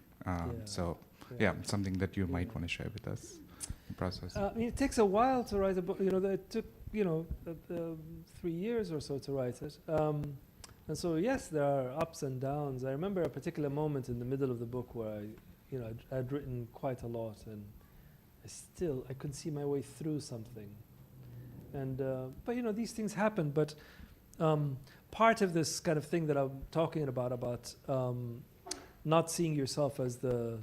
Something that you might want to share with us, the process. It takes a while to write a book. It took 3 years or so to write it. And so, yes, there are ups and downs. I remember a particular moment in the middle of the book where I'd written quite a lot, and I couldn't see my way through something. And but these things happen. But part of this kind of thing that I'm talking about not seeing yourself as that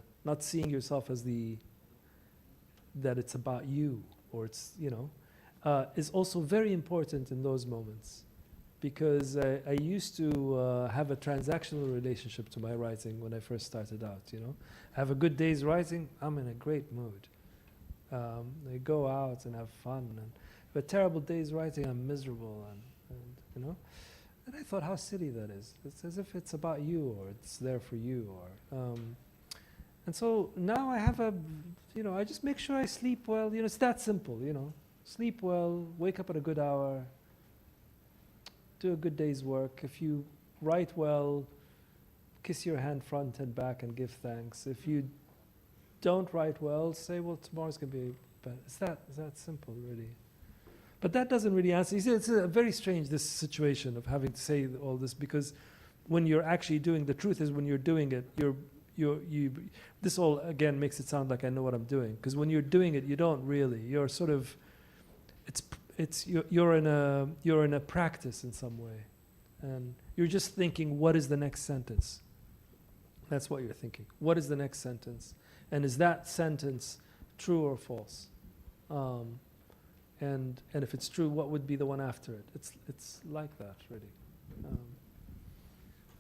it's about you, or it's is also very important in those moments. Because I used to have a transactional relationship to my writing when I first started out. Have a good day's writing, I'm in a great mood. I go out and have fun. And a terrible day's writing, I'm miserable. And I thought, how silly that is. It's as if it's about you, or it's there for you, or. And so now I have I just make sure I sleep well. It's that simple. Sleep well, wake up at a good hour. Do a good day's work. If you write well, kiss your hand front and back and give thanks. If you don't write well, say, well, tomorrow's going to be better. Is that simple, really? But that doesn't really answer. You see, it's very strange, this situation of having to say all this, because when you're actually doing, the truth is when you're doing it, this all, again, makes it sound like I know what I'm doing. Because when you're doing it, you don't really. You're sort of, you're in a practice in some way. And you're just thinking, what is the next sentence? That's what you're thinking. What is the next sentence? And is that sentence true or false? And if it's true, what would be the one after it? It's like that, really.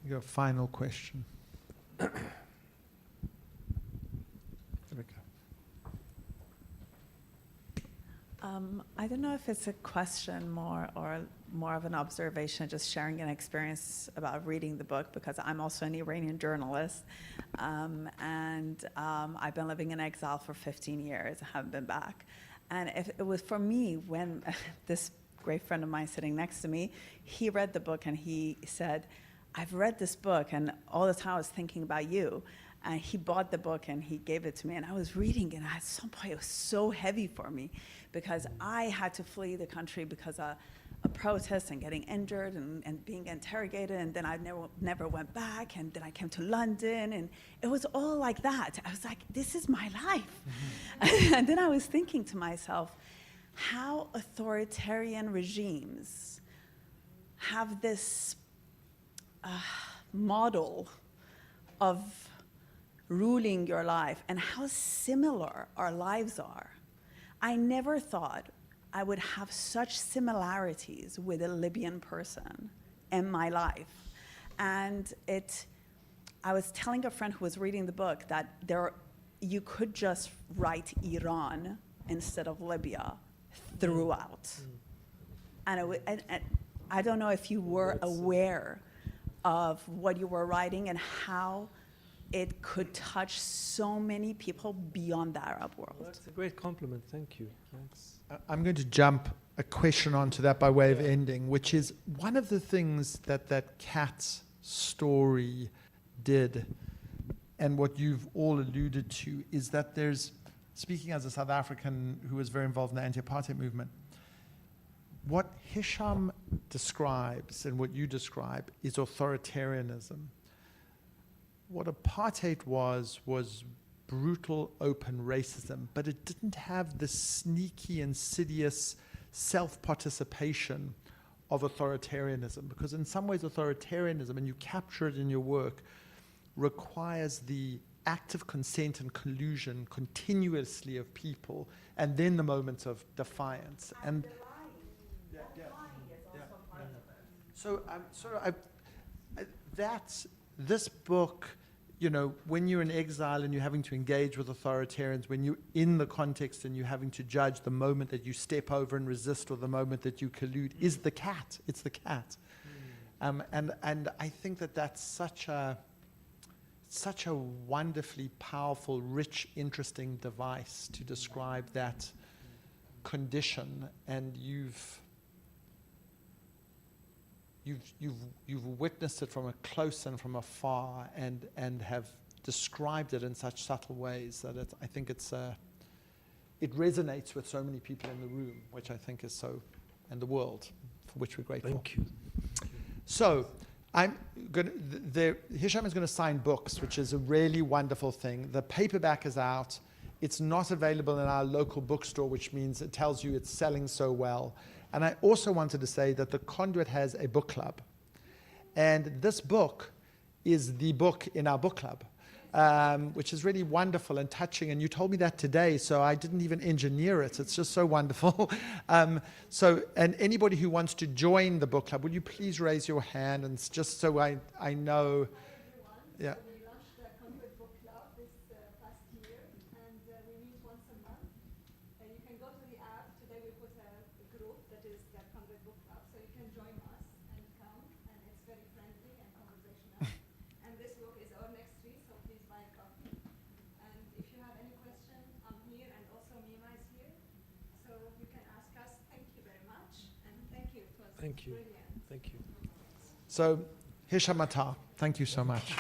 Your final question. I don't know if it's a question or more of an observation, just sharing an experience about reading the book, because I'm also an Iranian journalist. I've been living in exile for 15 years. I haven't been back. And if it was for me, when this great friend of mine sitting next to me, he read the book and he said, I've read this book and all the time I was thinking about you. And he bought the book and he gave it to me, and I was reading it, and at some point it was so heavy for me because I had to flee the country because of a protest and getting injured and being interrogated, and then I never went back, and then I came to London, and it was all like that. I was like, this is my life. Mm-hmm. And then I was thinking to myself, how authoritarian regimes have this model of ruling your life, and how similar our lives are. I never thought I would have such similarities with a Libyan person in my life. And I was telling a friend who was reading the book that you could just write Iran instead of Libya throughout. And I don't know if you were aware of what you were writing and how it could touch so many people beyond the Arab world. Well, that's a great compliment. Thank you. Thanks. I'm going to jump a question onto that by way of ending, which is one of the things that cat story did, and what you've all alluded to, is that there's, speaking as a South African who was very involved in the anti-apartheid movement, what Hisham describes and what you describe is authoritarianism. What apartheid was brutal, open racism, but it didn't have the sneaky, insidious self-participation of authoritarianism, because in some ways authoritarianism, and you capture it in your work, requires the active consent and collusion continuously of people, and then the moments of defiance. And the lying. The lying is also part of it. So this book, you know, when you're in exile and you're having to engage with authoritarians, when you're in the context and you're having to judge the moment that you step over and resist or the moment that you collude, is the cat. It's the cat. And I think that's such a wonderfully powerful, rich, interesting device to describe that condition. And you've witnessed it from a close and from afar, and have described it in such subtle ways that I think it resonates with so many people in the room, which I think is so, and the world, for which we're grateful. Thank you. So Hisham is going to sign books, which is a really wonderful thing. The paperback is out. It's not available in our local bookstore, which means it tells you it's selling so well. And I also wanted to say that the Conduit has a book club. And this book is the book in our book club, which is really wonderful and touching. And you told me that today, so I didn't even engineer it. It's just so wonderful. And anybody who wants to join the book club, would you please raise your hand? And just so I know. Yeah. We launched the Conduit Book Club this past year, and we meet once a month. You can go to the app. Today we put a group that is the Conduit Book Club, so you can join us and come, and it's very friendly and conversational. And this book is our next read, so please buy a copy. And if you have any question, I'm here, and also Mima is here, so you can ask us. Thank you very much, and thank you. It was Thank you. brilliant. Thank you. So, Hisham Matar, thank you so much.